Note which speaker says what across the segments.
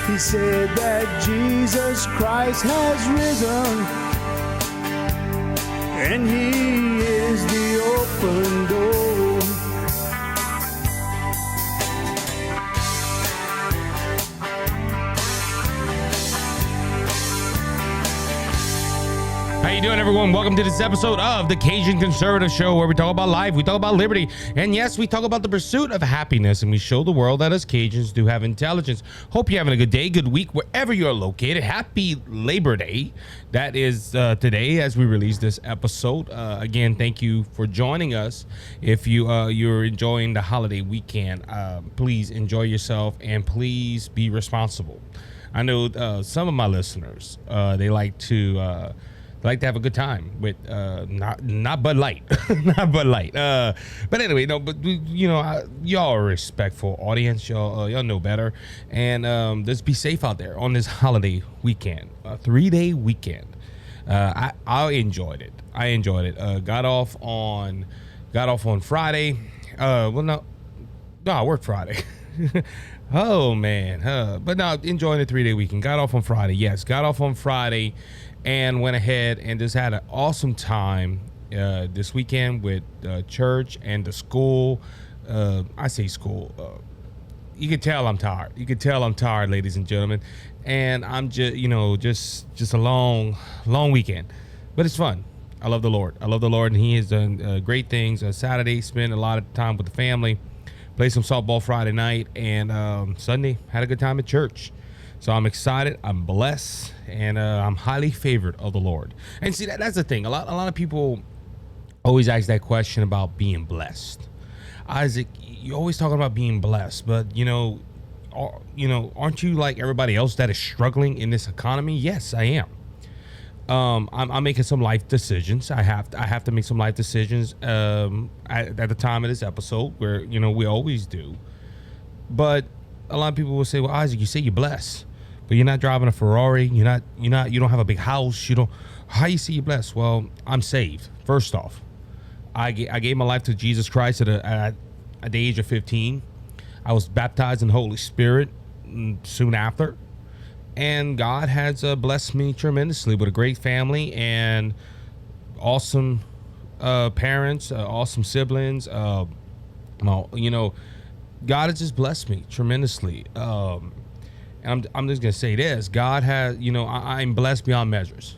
Speaker 1: He said that Jesus Christ has risen, and he is the open door.
Speaker 2: How you doing, everyone? Welcome to this episode of the Cajun Conservative Show, where we talk about life, we talk about liberty, and yes, we talk about the pursuit of happiness, and we show the world that us Cajuns do have intelligence. Hope you're having a good day, good week, wherever you're located. Happy Labor Day. That is today as we release this episode. Again, thank you for joining us. If you're enjoying the holiday weekend, please enjoy yourself and please be responsible. I know some of my listeners, they like to have a good time with not Bud Light, not Bud Light. But anyway, no. But y'all are a respectful audience. Y'all know better, and just be safe out there on this holiday weekend, 3-day weekend. I enjoyed it. Got off on Friday. No, I worked Friday. Oh man, but no, enjoying the 3-day weekend. Got off on Friday. Yes, got off on Friday. And went ahead and just had an awesome time this weekend with church and the school. I say school. You can tell I'm tired. Ladies and gentlemen. And I'm just a long weekend. But it's fun. I love the Lord. And he has done great things. Saturday, spent a lot of time with the family. Played some softball Friday night. And Sunday, had a good time at church. So I'm excited, I'm blessed, and I'm highly favored of the Lord. And see, that's the thing. A lot of people always ask that question about being blessed. Isaac, you're always talking about being blessed, but aren't you like everybody else that is struggling in this economy? Yes, I am. I'm making some life decisions. I have to make some life decisions at the time of this episode, where we always do. But a lot of people will say, "Well, Isaac, you say you're blessed, but you're not driving a Ferrari. You don't have a big house. How you say you're blessed?" Well, I'm saved. First off, I gave my life to Jesus Christ at the age of 15. I was baptized in the Holy Spirit soon after, and God has blessed me tremendously with a great family and awesome parents, awesome siblings. God has just blessed me tremendously. And I'm just going to say this. God has, I'm blessed beyond measures.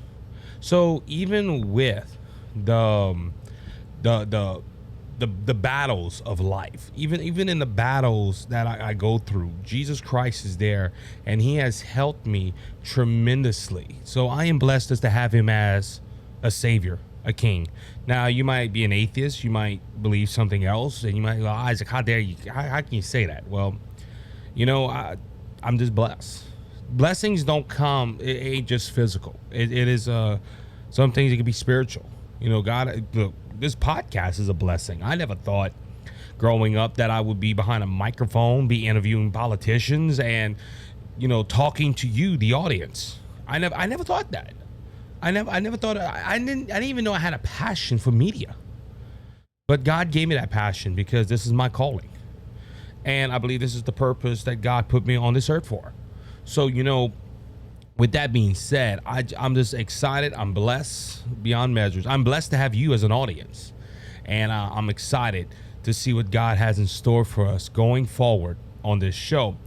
Speaker 2: So even with the battles of life, even in the battles that I go through, Jesus Christ is there, and he has helped me tremendously. So I am blessed as to have him as a savior, a king. Now, you might be an atheist, you might believe something else, and you might go, "Isaac, how dare you? How can you say that?" Well, I'm just blessed. Blessings don't come, it ain't just physical. It is some things that can be spiritual. God, look, this podcast is a blessing. I never thought growing up that I would be behind a microphone, be interviewing politicians, and talking to you, the audience. I never thought that. I never thought. I didn't even know I had a passion for media. But God gave me that passion because this is my calling, and I believe this is the purpose that God put me on this earth for. So with that being said, I'm just excited. I'm blessed beyond measures. I'm blessed to have you as an audience, and I'm excited to see what God has in store for us going forward on this show.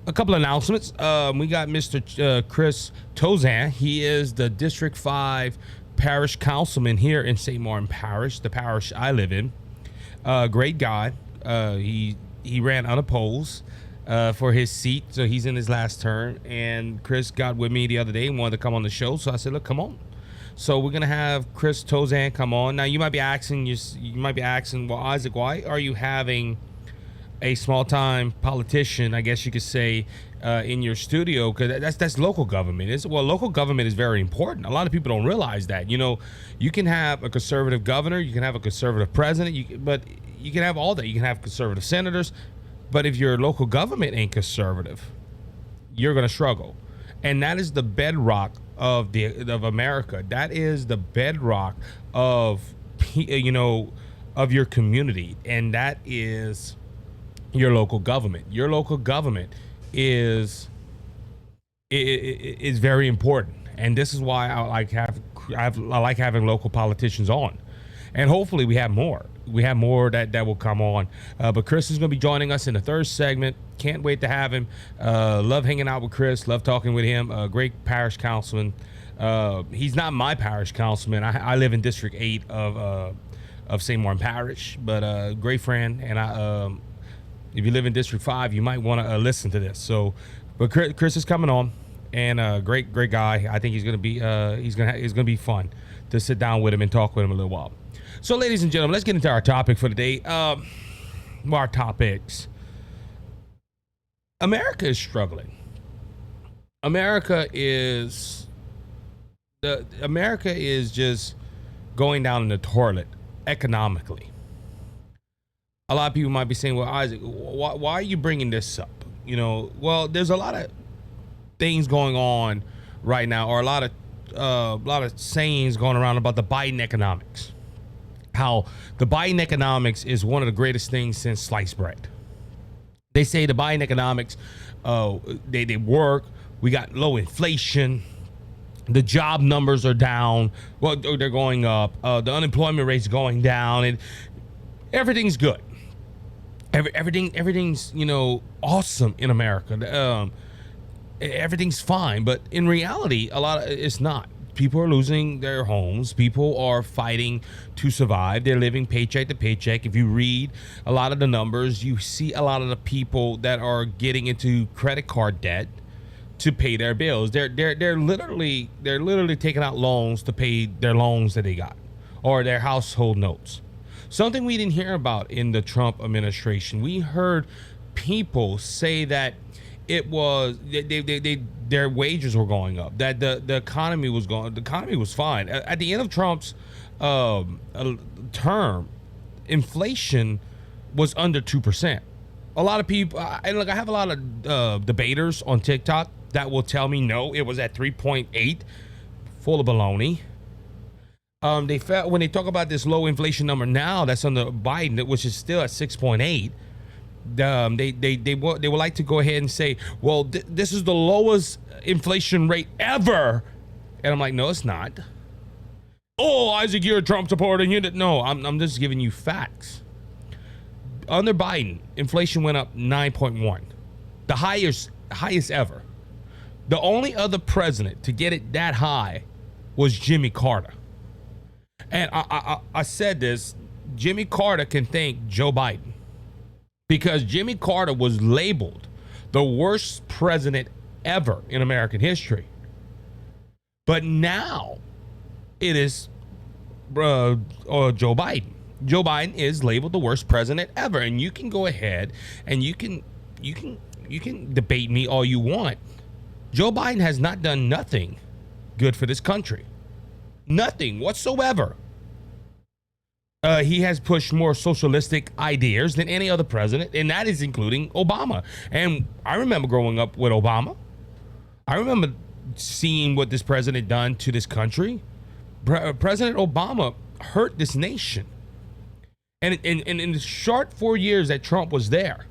Speaker 2: A couple of announcements. We got Mr. Chris Tauzin. He is the District 5 Parish councilman here in St. Martin Parish, the parish I live in. Great guy. He ran unopposed for his seat, so he's in his last term. And Chris got with me the other day and wanted to come on the show, so I said, "Look, come on." So we're gonna have Chris Tauzin come on. Now you might be asking, "Well, Isaac, why are you having a small-time politician, I guess you could say, in your studio?" Because that's local government. Local government is very important. A lot of people don't realize that. You can have a conservative governor, you can have a conservative president, but you can have all that. You can have conservative senators, but if your local government ain't conservative, you're gonna struggle. And that is the bedrock of America. That is the bedrock of your community, and that is your local government. Your local government is is very important. And this is why I like having local politicians on. And hopefully we have more. We have more that will come on. But Chris is going to be joining us in the third segment. Can't wait to have him. Love hanging out with Chris. Love talking with him. Great parish councilman. He's not my parish councilman. I live in District 8 of St. Martin Parish. But great friend. And if you live in District 5, you might want to listen to this. So, but Chris is coming on. And great guy. I think he's going to be it's going to be fun to sit down with him and talk with him a little while. So, ladies and gentlemen, let's get into our topic for the day. Our topics. America is struggling. America is just going down in the toilet economically. A lot of people might be saying, "Well, Isaac, why are you bringing this up?" You know, well, there's a lot of things going on right now, or a lot of sayings going around about the Biden economics. How the Biden economics is one of the greatest things since sliced bread. They say the Biden economics, they work. We got low inflation. The job numbers are down. Well, they're going up. The unemployment rate's going down, and everything's good. Everything's awesome in America. Everything's fine, but in reality, it's not. People are losing their homes. People are fighting to survive. They're living paycheck to paycheck. If you read a lot of the numbers, you see a lot of the people that are getting into credit card debt to pay their bills. They're literally taking out loans to pay their loans that they got, or their household notes. Something we didn't hear about in the Trump administration. We heard people say that it was their wages were going up, that the economy was fine. At the end of Trump's term, inflation was under 2%. A lot of people, and look, I have a lot of debaters on TikTok that will tell me no, it was at 3.8, full of baloney. They felt when they talk about this low inflation number now that's under Biden, which is still at 6.8. They would like to go ahead and say, well, this is the lowest inflation rate ever, and I'm like, no, it's not. Oh, Isaac, you're a Trump supporter. No, I'm just giving you facts. Under Biden, inflation went up 9.1, the highest ever. The only other president to get it that high was Jimmy Carter, and I said this. Jimmy Carter can thank Joe Biden. Because Jimmy Carter was labeled the worst president ever in American history. But now it is Joe Biden. Joe Biden is labeled the worst president ever. And you can go ahead and you can debate me all you want. Joe Biden has not done nothing good for this country. Nothing whatsoever. He has pushed more socialistic ideas than any other president, and that is including Obama. And I remember growing up with Obama. I remember seeing what this president done to this country. President Obama hurt this nation. And in the short 4 years that Trump was there,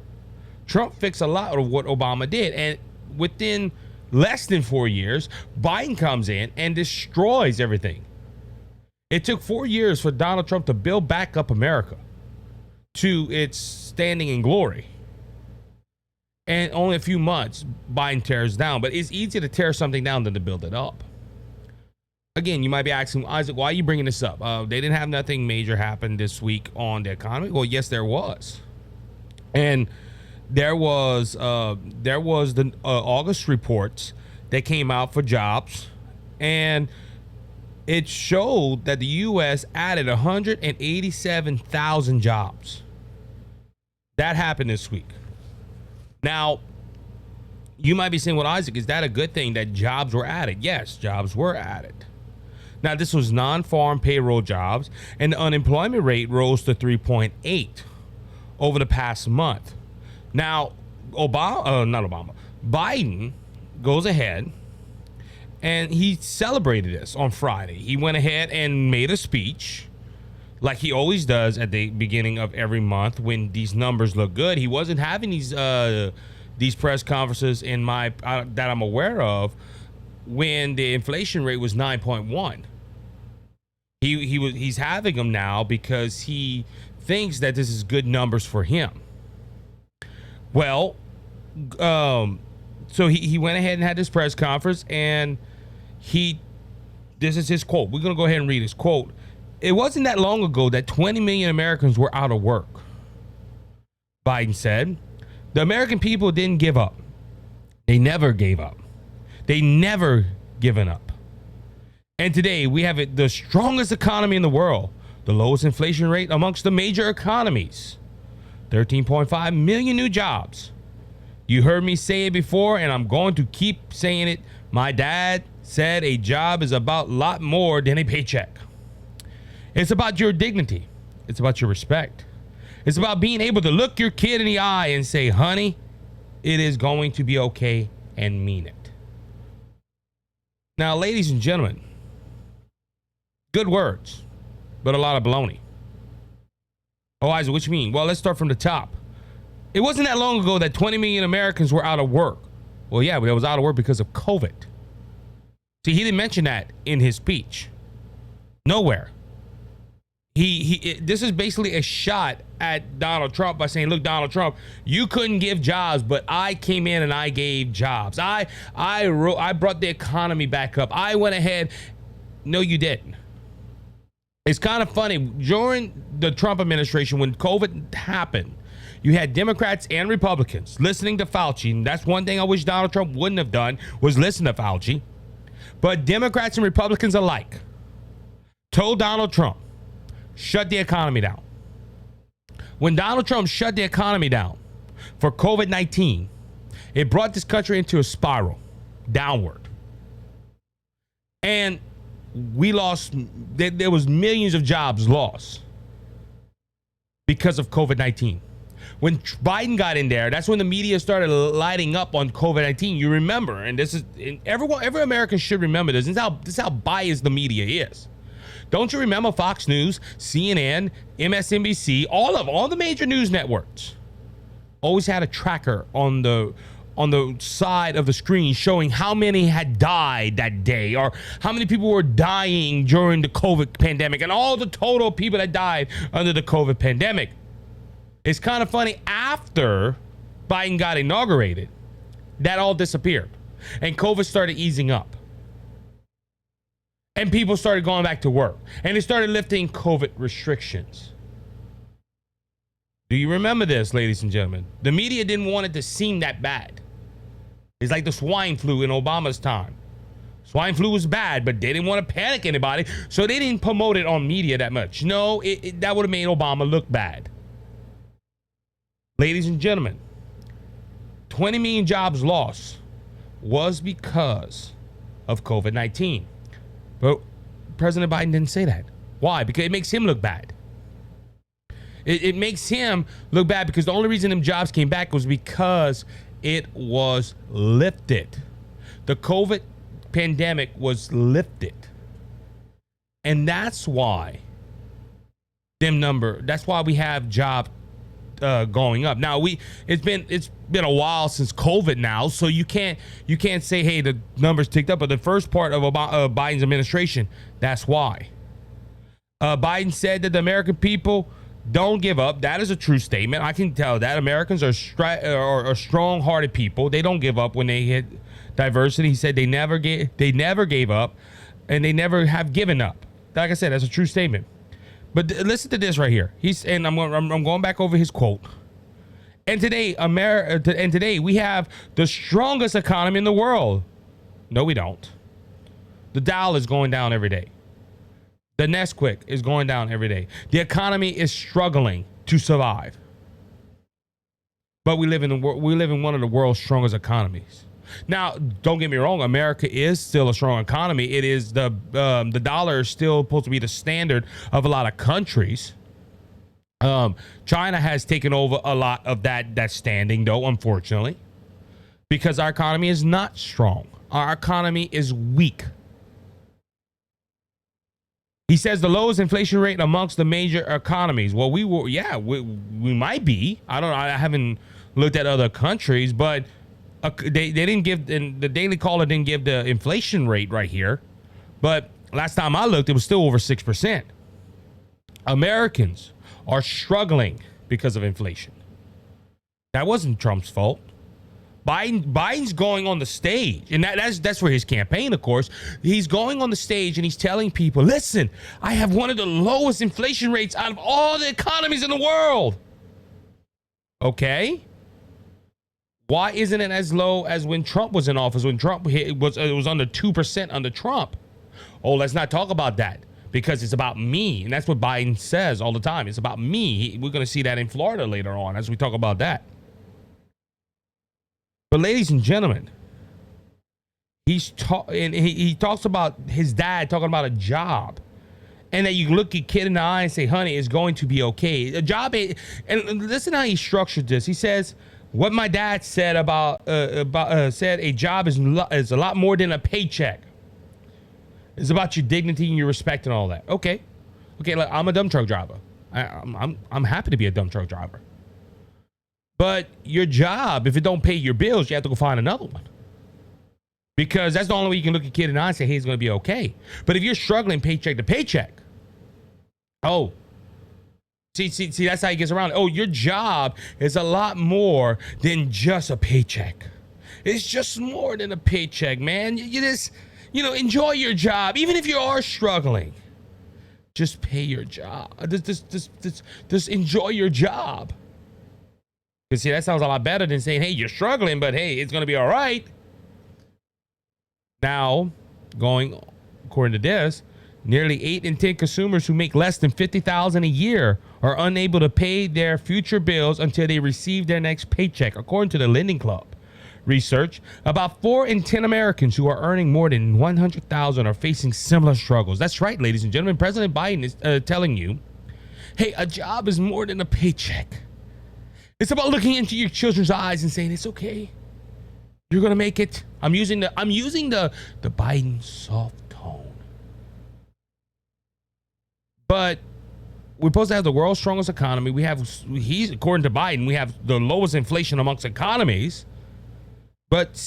Speaker 2: Trump fixed a lot of what Obama did. And within less than 4 years, Biden comes in and destroys everything. It took 4 years for Donald Trump to build back up America to its standing in glory. And only a few months, Biden tears down. But it's easier to tear something down than to build it up. Again, you might be asking, Isaac, why are you bringing this up? They didn't have nothing major happen this week on the economy. Well, yes, there was. And there was the August reports that came out for jobs. And it showed that the U.S. added 187,000 jobs. That happened this week. Now, you might be saying, well, Isaac, is that a good thing that jobs were added? Yes, jobs were added. Now, this was non-farm payroll jobs, and the unemployment rate rose to 3.8 over the past month. Now, Biden goes ahead and he celebrated this on Friday. He went ahead and made a speech like he always does at the beginning of every month when these numbers look good. He wasn't having these these press conferences in my that I'm aware of when the inflation rate was 9.1. He's having them now because he thinks that this is good numbers for him. Well, so he went ahead and had this press conference, and this is his quote. We're going to go ahead and read his quote. It wasn't that long ago that 20 million Americans were out of work. Biden said, the American people didn't give up. They never gave up. They never given up. And today we have the strongest economy in the world, the lowest inflation rate amongst the major economies, 13.5 million new jobs. You heard me say it before, and I'm going to keep saying it. My dad said a job is about a lot more than a paycheck. It's about your dignity. It's about your respect. It's about being able to look your kid in the eye and say, honey, it is going to be okay, and mean it. Now, ladies and gentlemen, good words, but a lot of baloney. Oh, Isaac, what you mean? Well, let's start from the top. It wasn't that long ago that 20 million Americans were out of work. Well, yeah, but it was out of work because of COVID. See, he didn't mention that in his speech. Nowhere. This is basically a shot at Donald Trump by saying, look, Donald Trump, you couldn't give jobs, but I came in and I gave jobs. I brought the economy back up. I went ahead. No, you didn't. It's kind of funny. During the Trump administration, when COVID happened, you had Democrats and Republicans listening to Fauci. And that's one thing I wish Donald Trump wouldn't have done, was listen to Fauci. But Democrats and Republicans alike told Donald Trump, shut the economy down. When Donald Trump shut the economy down for COVID-19, it brought this country into a spiral downward. And we lost, there was millions of jobs lost because of COVID-19. When Biden got in there, that's when the media started lighting up on COVID-19. You remember, and this is, every American should remember this. This is how biased the media is. Don't you remember Fox News, CNN, MSNBC, all the major news networks always had a tracker on the side of the screen showing how many had died that day, or how many people were dying during the COVID pandemic, and all the total people that died under the COVID pandemic. It's kind of funny, after Biden got inaugurated, that all disappeared and COVID started easing up. And people started going back to work. And they started lifting COVID restrictions. Do you remember this, ladies and gentlemen? The media didn't want it to seem that bad. It's like the swine flu in Obama's time. Swine flu was bad, but they didn't want to panic anybody, so they didn't promote it on media that much. No, that would have made Obama look bad. Ladies and gentlemen, 20 million jobs lost was because of COVID-19. But President Biden didn't say that. Why? Because it makes him look bad. It makes him look bad because the only reason them jobs came back was because it was lifted. The COVID pandemic was lifted. And that's why that's why we have job going up. Now it's been a while since COVID now, so you can't say, hey, the numbers ticked up. But the first part of Biden's administration, that's why. Biden said that the American people don't give up. That is a true statement. I can tell that Americans are strong-hearted people. They don't give up when they hit diversity. He said they never gave up, and they never have given up. Like I said, that's a true statement. But listen to this right here. I'm going back over his quote. And today we have the strongest economy in the world. No, we don't. The Dow is going down every day. The Nesquik is going down every day. The economy is struggling to survive. But we live in one of the world's strongest economies. Now, don't get me wrong. America is still a strong economy. It is the dollar is still supposed to be the standard of a lot of countries. China has taken over a lot of that standing, though, unfortunately, because our economy is not strong. Our economy is weak. He says the lowest inflation rate amongst the major economies. Well, we might be. I don't know. I haven't looked at other countries, but they didn't give, and the Daily Caller didn't give the inflation rate right here. But last time I looked, it was still over 6%. Americans are struggling because of inflation. That wasn't Trump's fault. Biden's going on the stage, and that's for his campaign, of course. He's going on the stage and he's telling people, listen, I have one of the lowest inflation rates out of all the economies in the world. Okay. Why isn't it as low as when Trump was in office? When Trump it was under 2% under Trump. Oh, let's not talk about that because it's about me. And that's what Biden says all the time. It's about me. We're going to see that in Florida later on as we talk about that. But ladies and gentlemen, he talks about his dad talking about a job, and that you look your kid in the eye and say, honey, it's going to be okay. A job, and listen how he structured this. He says, what my dad said said a job is a lot more than a paycheck. It's about your dignity and your respect and all that. Okay, look, I'm a dump truck driver. I'm happy to be a dump truck driver. But your job, if it don't pay your bills, you have to go find another one. Because that's the only way you can look a kid in the eye and say, hey, it's going to be okay. But if you're struggling paycheck to paycheck, see, that's how he gets around it. Oh, your job is a lot more than just a paycheck. It's just more than a paycheck, man. You just, enjoy your job. Even if you are struggling, just pay your job. Just enjoy your job. Because, see, that sounds a lot better than saying, hey, you're struggling, but, hey, it's going to be all right. Now, according to this, nearly 8 in 10 consumers who make less than $50,000 a year are unable to pay their future bills until they receive their next paycheck, according to the Lending Club research. About 4 in 10 Americans who are earning more than $100,000 are facing similar struggles. That's right, ladies and gentlemen. President Biden is telling you, hey, a job is more than a paycheck. It's about looking into your children's eyes and saying, it's okay. You're going to make it. I'm using the Biden soft tone. But we're supposed to have the world's strongest economy. According to Biden, we have the lowest inflation amongst economies. But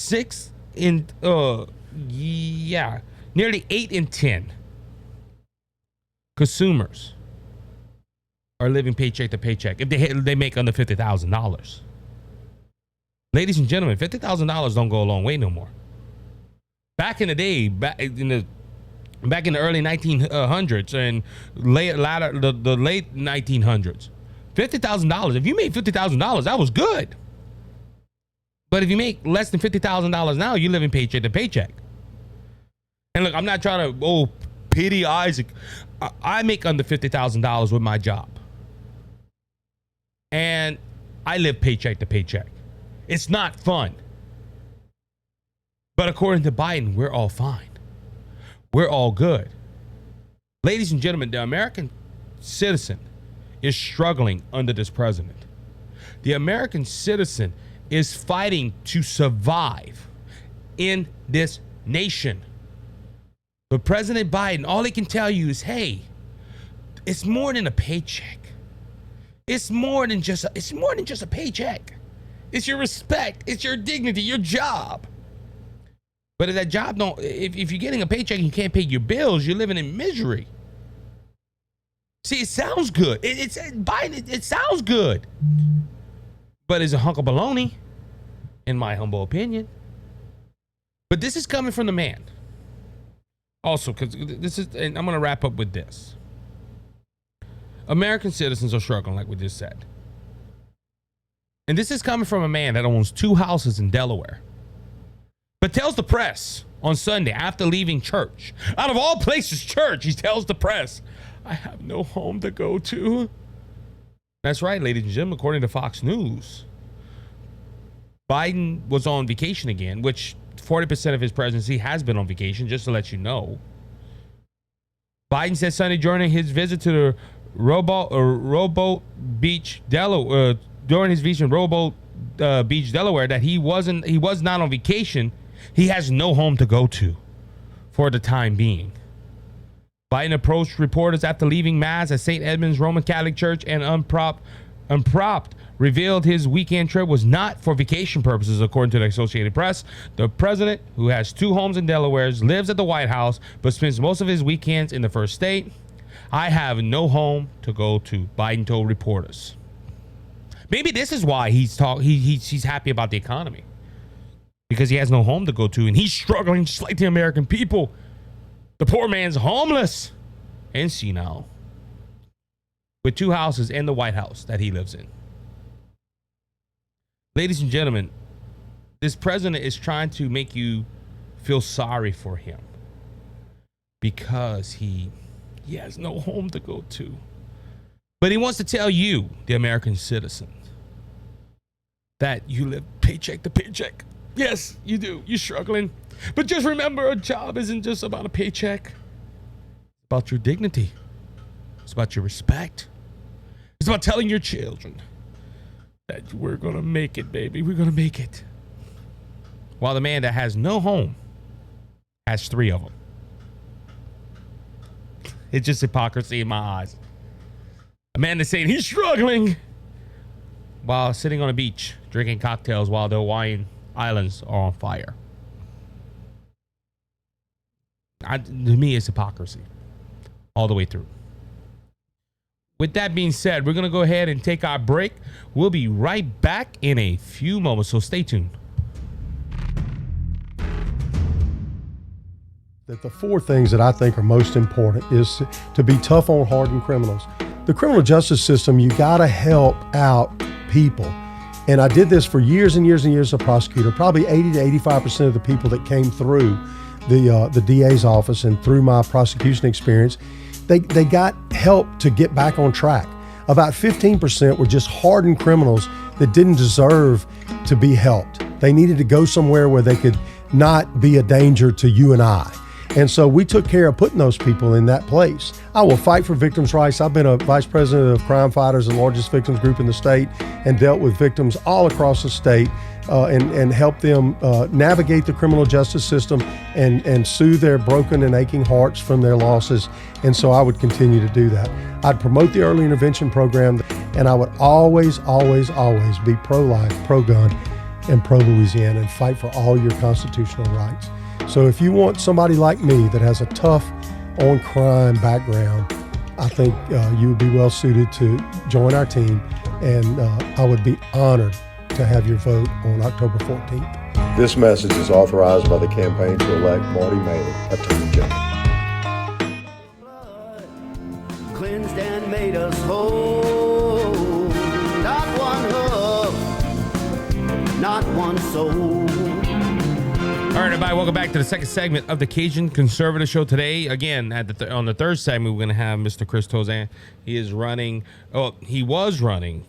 Speaker 2: nearly 8 in 10 consumers are living paycheck to paycheck if they make under $50,000. Ladies and gentlemen, $50,000 don't go a long way no more. Back in the day, back in the early 1900s and the late 1900s, $50,000. If you made $50,000, that was good. But if you make less than $50,000 now, you're living paycheck to paycheck. And look, I'm not trying to pity Isaac. I make under $50,000 with my job. And I live paycheck to paycheck. It's not fun. But according to Biden, we're all fine. We're all good. Ladies and gentlemen, the American citizen is struggling under this president. The American citizen is fighting to survive in this nation. But President Biden, all he can tell you is, hey, it's more than a paycheck. It's more than just a paycheck. It's your respect. It's your dignity, your job. But if that job if you're getting a paycheck and you can't pay your bills, you're living in misery. See, it sounds good. It sounds good. But it's a hunk of baloney, in my humble opinion. But this is coming from the man. Also, and I'm going to wrap up with this. American citizens are struggling, like we just said. And this is coming from a man that owns 2 houses in Delaware, but tells the press on Sunday after leaving church, out of all places, church, he tells the press, I have no home to go to. That's right, ladies and gentlemen, according to Fox News, Biden was on vacation again, which 40% of his presidency has been on vacation, just to let you know. Biden said Sunday during his visit to the Rowboat Beach, Delaware, during his visit in Rowboat Beach, Delaware, that he was not on vacation. He has no home to go to for the time being. Biden approached reporters after leaving Mass at St. Edmund's Roman Catholic Church and unpropped unpropped, revealed his weekend trip was not for vacation purposes, according to the Associated Press. The president, who has 2 homes in Delaware, lives at the White House, but spends most of his weekends in the first state. I have no home to go to, Biden told reporters. Maybe this is why he's happy about the economy, because he has no home to go to, and he's struggling just like the American people. The poor man's homeless and senile, with 2 houses and the White House that he lives in. Ladies and gentlemen, this president is trying to make you feel sorry for him because he has no home to go to. But he wants to tell you, the American citizen, that you live paycheck to paycheck. Yes, you do. You're struggling. But just remember, a job isn't just about a paycheck. It's about your dignity. It's about your respect. It's about telling your children that we're going to make it, baby. We're going to make it. While the man that has no home has 3 of them. It's just hypocrisy in my eyes. A man that's saying he's struggling while sitting on a beach drinking cocktails while the Hawaiian Islands are on fire. To me, it's hypocrisy all the way through. With that being said, we're going to go ahead and take our break. We'll be right back in a few moments, so stay tuned.
Speaker 3: That the 4 things that I think are most important is to be tough on hardened criminals. The criminal justice system, you got to help out people. And I did this for years and years and years as a prosecutor. Probably 80 to 85% of the people that came through the DA's office and through my prosecution experience, they got help to get back on track. About 15% were just hardened criminals that didn't deserve to be helped. They needed to go somewhere where they could not be a danger to you and I. And so we took care of putting those people in that place. I will fight for victims' rights. I've been a vice president of Crime Fighters, the largest victims group in the state, and dealt with victims all across the state and helped them navigate the criminal justice system and soothe their broken and aching hearts from their losses. And so I would continue to do that. I'd promote the early intervention program, and I would always, always, always be pro-life, pro-gun, and pro-Louisiana and fight for all your constitutional rights. So if you want somebody like me that has a tough on crime background, I think you would be well suited to join our team, and I would be honored to have your vote on October 14th.
Speaker 4: This message is authorized by the campaign to elect Marty Maley Attorney General.
Speaker 1: Cleansed and made us whole. Not one hoof, not one soul.
Speaker 2: All right, everybody, welcome back to the second segment of the Cajun Conservative Show. Today, again, on the third segment, we're going to have Mr. Chris Tauzin. He was running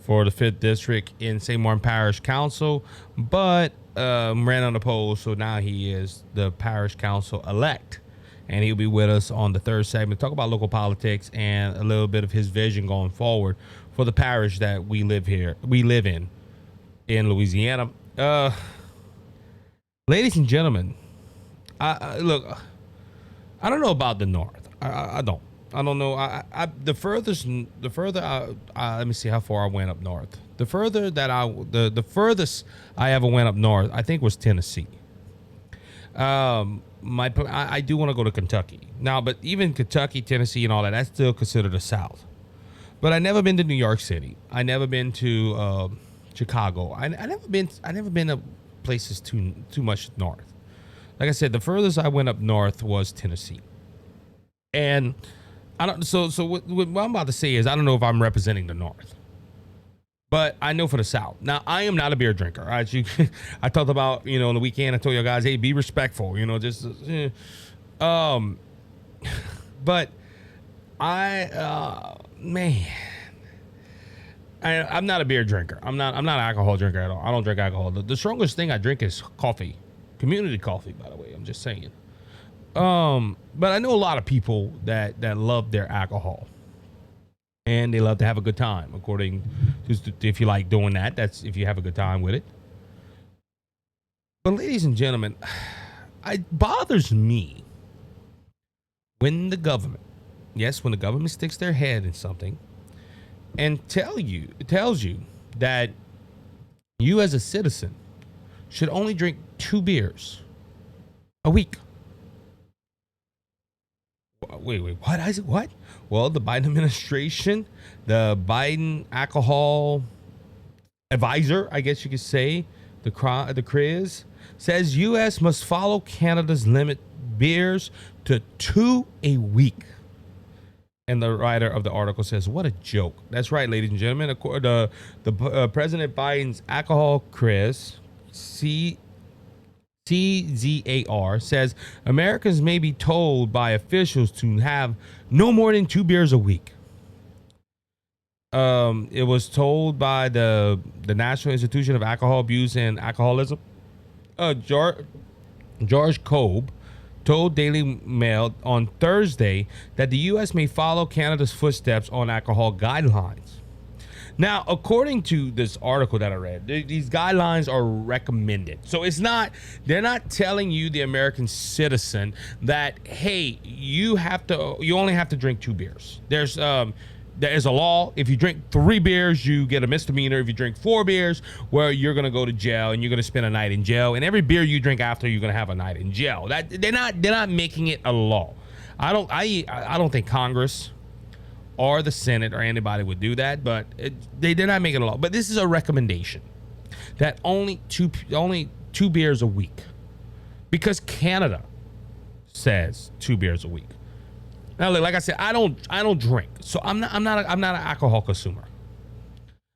Speaker 2: for the 5th District in St. Martin Parish Council, but ran unopposed, so now he is the Parish Council elect. And he'll be with us on the third segment, talk about local politics and a little bit of his vision going forward for the parish that we live in Louisiana. Ladies and gentlemen, look, I don't know about the North. I don't know. The further, let me see how far I went up north. The furthest I ever went up north, I think, was Tennessee. I do want to go to Kentucky now, but even Kentucky, Tennessee, and all that, that's still considered the South. But I never been to New York City. I never been to Chicago. I never been to places too much north. Like I said, the furthest I went up north was Tennessee. And I don't. So what I'm about to say is, I don't know if I'm representing the North, but I know for the South. Now, I am not a beer drinker. I talked about, on the weekend, I told you guys, hey, be respectful, but I'm not a beer drinker. I'm not an alcohol drinker at all. I don't drink alcohol. The strongest thing I drink is coffee. Community coffee, by the way. I'm just saying. But I know a lot of people that love their alcohol. And they love to have a good time, according to, if you like doing that. That's if you have a good time with it. But ladies and gentlemen, it bothers me when the government sticks their head in something and tells you that you as a citizen should only drink 2 beers a week. Wait, what? I said what? Well, the Biden administration, the Biden alcohol advisor, I guess you could say, the CRIS, says U.S. must follow Canada's limit beers to 2 a week. And the writer of the article says, what a joke. That's right, ladies and gentlemen. The President Biden's alcohol CRIS, CZAR, says Americans may be told by officials to have no more than 2 beers a week. It was told by the National Institution of Alcohol Abuse and Alcoholism. George Cobe told Daily Mail on Thursday that the U.S. may follow Canada's footsteps on alcohol guidelines. Now, according to this article that I read, these guidelines are recommended. So they're not telling you, the American citizen, that, hey, you only have to drink 2 beers. There is a law. If you drink 3 beers, you get a misdemeanor. If you drink 4 beers, well, you're going to go to jail and you're going to spend a night in jail. And every beer you drink after, you're going to have a night in jail. They're not making it a law. I don't think Congress or the Senate or anybody would do that, but they're not making a law. But this is a recommendation that only two beers a week, because Canada says 2 beers a week. Now, like I said, I don't drink, so I'm not an alcohol consumer.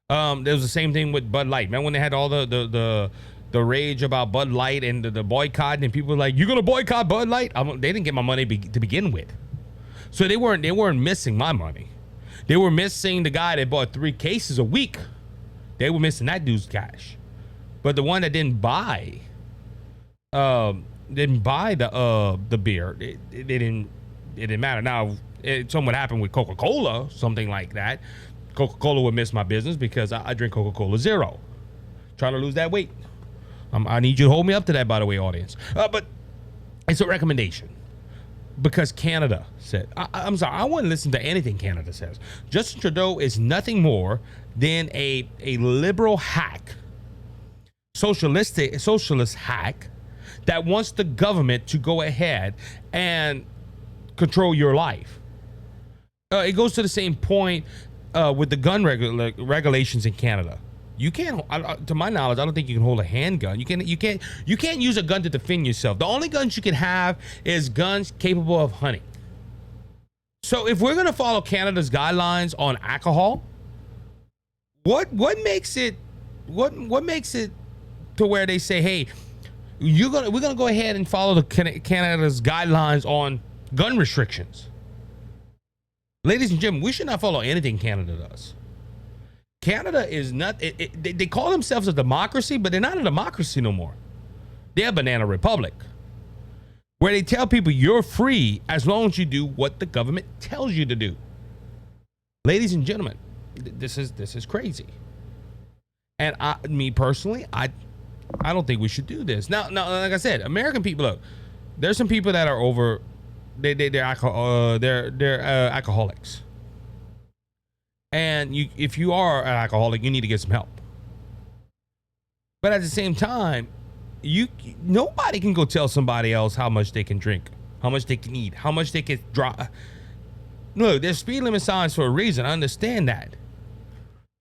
Speaker 2: There was the same thing with Bud Light. Remember when they had all the rage about Bud Light and the boycott, and people were like, "You're gonna boycott Bud Light?" They didn't get my money to begin with, so they weren't missing my money. They were missing the guy that bought 3 cases a week. They were missing that dude's cash, but the one that didn't buy the beer, it didn't matter. Now, something would happen with Coca-Cola, something like that. Coca-Cola would miss my business because I drink Coca-Cola Zero. Trying to lose that weight. I need you to hold me up to that, by the way, audience. But it's a recommendation because Canada said, I'm sorry, I wouldn't listen to anything Canada says. Justin Trudeau is nothing more than a liberal hack, socialist hack that wants the government to go ahead and control your life. It goes to the same point with the gun regulations in Canada. You can't, to my knowledge, I don't think you can hold a handgun. You can't use a gun to defend yourself. The only guns you can have is guns capable of hunting. So if we're gonna follow Canada's guidelines on alcohol, what makes it to where they say, hey, we're gonna go ahead and follow Canada's guidelines on gun restrictions? Ladies and gentlemen, we should not follow anything Canada does. Canada is not, they call themselves a democracy, but they're not a democracy no more. They're a banana republic, where they tell people you're free as long as you do what the government tells you to do. Ladies and gentlemen, this is crazy. And me personally, I don't think we should do this. Now, like I said, American people, look, there's some people that are over, they're alcoholics. And if you are an alcoholic, you need to get some help. But at the same time, nobody can go tell somebody else how much they can drink, how much they can eat, how much they can drive. Look, there's speed limit signs for a reason. I understand that.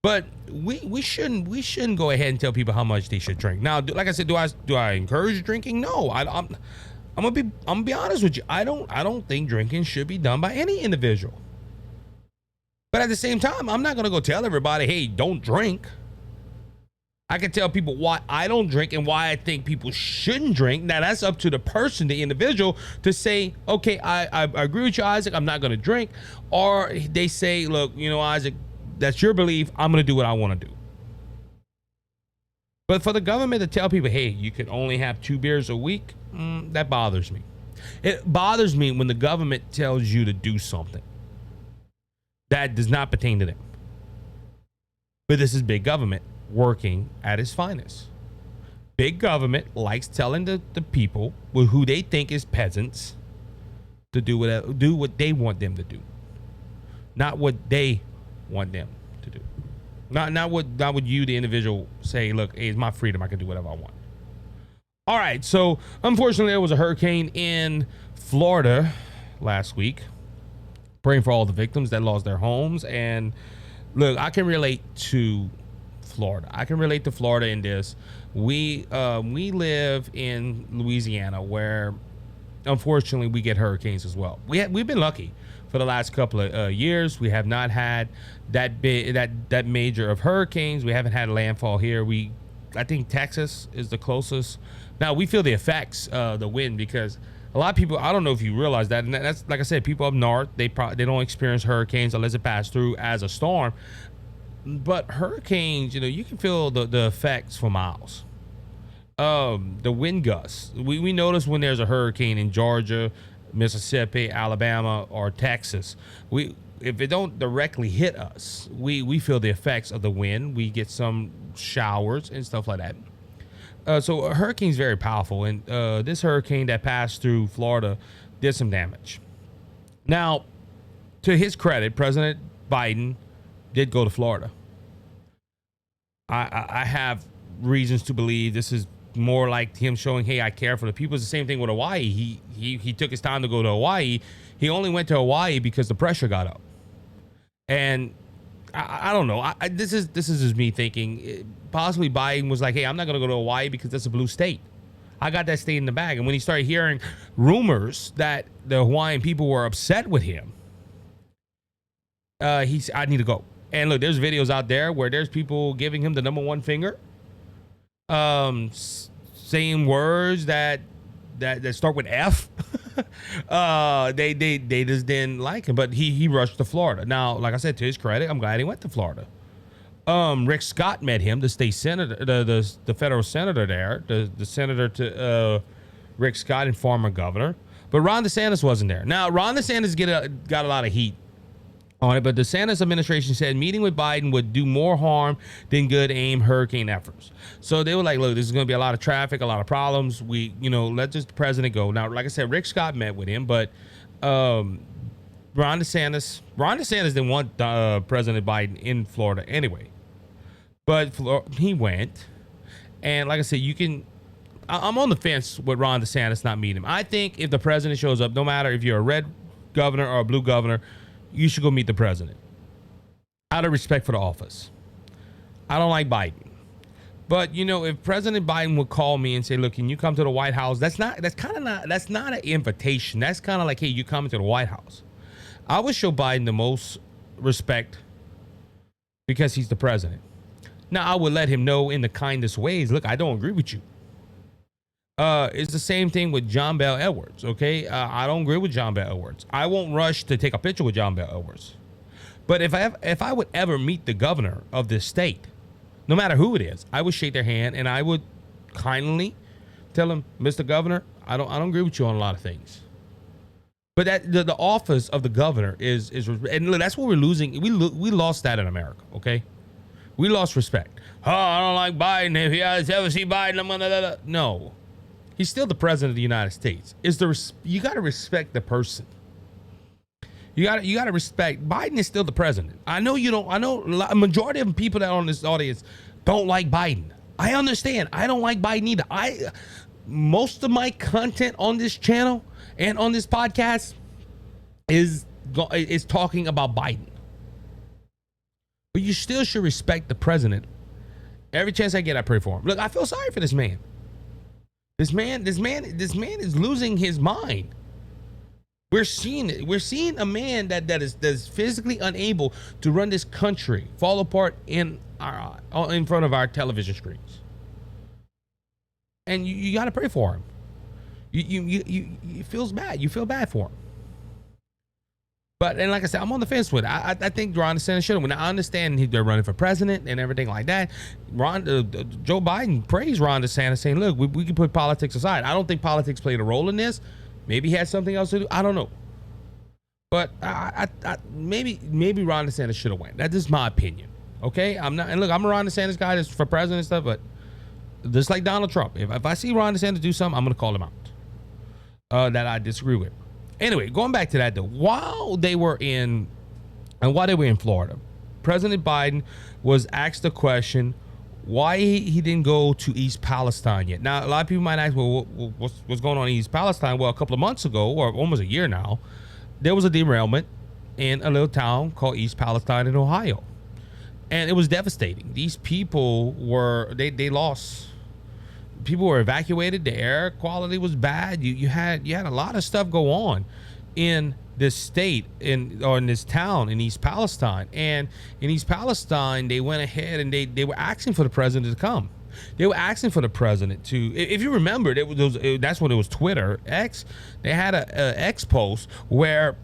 Speaker 2: But we shouldn't go ahead and tell people how much they should drink. Now, like I said, do I encourage drinking? No, I'm gonna be honest with you. I don't think drinking should be done by any individual. But at the same time, I'm not gonna go tell everybody, hey, don't drink. I can tell people why I don't drink and why I think people shouldn't drink. Now that's up to the person, the individual, to say, okay, I agree with you, Isaac, I'm not gonna drink. Or they say, look, Isaac, that's your belief, I'm gonna do what I wanna do. But for the government to tell people, hey, you can only have 2 beers a week, that bothers me. It bothers me when the government tells you to do something that does not pertain to them. But this is big government working at its finest. Big government likes telling the people who they think is peasants to do what they want them to do, not what they want them to Not would you, the individual, say, look, hey, it's my freedom. I can do whatever I want. All right. So unfortunately, there was a hurricane in Florida last week. Praying for all the victims that lost their homes. And look, I can relate to Florida. I can relate to Florida in this. We live in Louisiana, where unfortunately we get hurricanes as well. We've been lucky for the last couple of years. We have not had that major of hurricanes. We haven't had a landfall here. I think Texas is the closest. Now we feel the effects of the wind, because a lot of people, I don't know if you realize that, and that's, like I said, people up north, they don't experience hurricanes unless it passes through as a storm. But hurricanes, you can feel the effects for miles. The wind gusts. We notice when there's a hurricane in Georgia, Mississippi, Alabama, or Texas. If it don't directly hit us, we feel the effects of the wind. We get some showers and stuff like that. So a hurricane's very powerful, and this hurricane that passed through Florida did some damage. Now, to his credit, President Biden did go to Florida. I have reasons to believe this is more like him showing, hey, I care for the people. It's the same thing with Hawaii. He took his time to go to Hawaii. He only went to Hawaii because the pressure got up. And I don't know. This is just me thinking. Possibly Biden was like, hey, I'm not going to go to Hawaii because that's a blue state. I got that state in the bag. And when he started hearing rumors that the Hawaiian people were upset with him, I need to go. And look, there's videos out there where there's people giving him the number one finger, saying words that start with F. They just didn't like him, but he rushed to Florida. Now, like I said, to his credit, I'm glad he went to Florida. Rick Scott met him, the state senator, the federal senator there, the senator to Rick Scott and former governor. But Ron DeSantis wasn't there. Now, Ron DeSantis got a lot of heat on it, but the DeSantis administration said meeting with Biden would do more harm than good aim hurricane efforts. So they were like, look, this is going to be a lot of traffic, a lot of problems. Let just the president go. Now, like I said, Rick Scott met with him, but Ron DeSantis didn't want President Biden in Florida anyway. But he went, and like I said, I'm on the fence with Ron DeSantis not meeting him. I think if the president shows up, no matter if you're a red governor or a blue governor, you should go meet the president out of respect for the office. I don't like Biden, but if President Biden would call me and say, look, can you come to the White House? That's not an invitation. That's kind of like, hey, you coming to the White House. I would show Biden the most respect because he's the president. Now, I would let him know in the kindest ways, look, I don't agree with you. It's the same thing with John Bel Edwards, okay? I don't agree with John Bel Edwards. I won't rush to take a picture with John Bel Edwards. But if I would ever meet the governor of this state, no matter who it is, I would shake their hand and I would kindly tell him, Mr. Governor, I don't agree with you on a lot of things. But that the office of the governor is and look, that's what we're losing. We lost that in America, okay? We lost respect. Oh, I don't like Biden. If you guys ever see Biden, I'm gonna. No. He's still the president of the United States. You got to respect the person. You got to respect. Biden is still the president. I know you don't. I know a majority of people that are on this audience don't like Biden. I understand. I don't like Biden either. Most of my content on this channel and on this podcast is talking about Biden. But you still should respect the president. Every chance I get, I pray for him. Look, I feel sorry for this man. This man is losing his mind. We're seeing it. We're seeing a man that is physically unable to run this country fall apart in front of our television screens. And you got to pray for him. You feels bad. You feel bad for him. But and like I said, I'm on the fence with it. I think Ron DeSantis should have. When I understand they're running for president and everything like that, Joe Biden praised Ron DeSantis, saying, "Look, we can put politics aside." I don't think politics played a role in this. Maybe he had something else to do. I don't know. But maybe Ron DeSantis should have went. That's just my opinion. Okay, I'm not. And look, I'm a Ron DeSantis guy that's for president and stuff. But just like Donald Trump, if I see Ron DeSantis do something, I'm gonna call him out. That I disagree with. Anyway, going back to that though, while they were in Florida, President Biden was asked the question why he didn't go to East Palestine yet. Now, a lot of people might ask, well, what's going on in East Palestine? Well, a couple of months ago, or almost a year now, there was a derailment in a little town called East Palestine in Ohio. And it was devastating. These people were, they lost. People were evacuated. The air quality was bad. You had a lot of stuff go on in this state or in this town in East Palestine. And in East Palestine, they went ahead and they were asking for the president to come. They were asking for the president to, if you remember, that's when it was Twitter, X. They had a X post where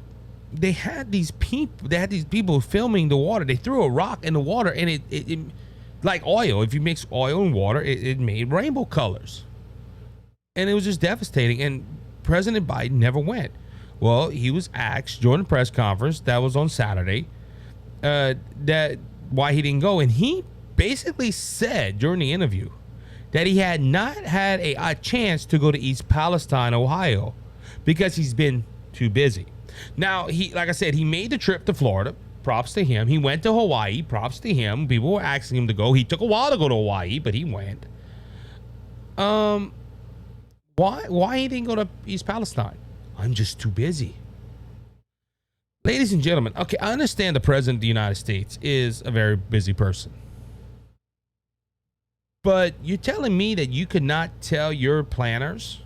Speaker 2: they had these people filming the water. They threw a rock in the water, and it like oil. If you mix oil and water, it made rainbow colors, and it was just devastating. And President Biden never went. Well, he was asked during the press conference that was on Saturday that why he didn't go, and he basically said during the interview that he had not had a chance to go to East Palestine, Ohio, because he's been too busy. Now, like I said, he made the trip to Florida. Props to him. He went to Hawaii. Props to him. People were asking him to go. He took a while to go to Hawaii, but he went. Why he didn't go to East Palestine? I'm just too busy. Ladies and gentlemen, okay, I understand the president of the United States is a very busy person. But you're telling me that you could not tell your planners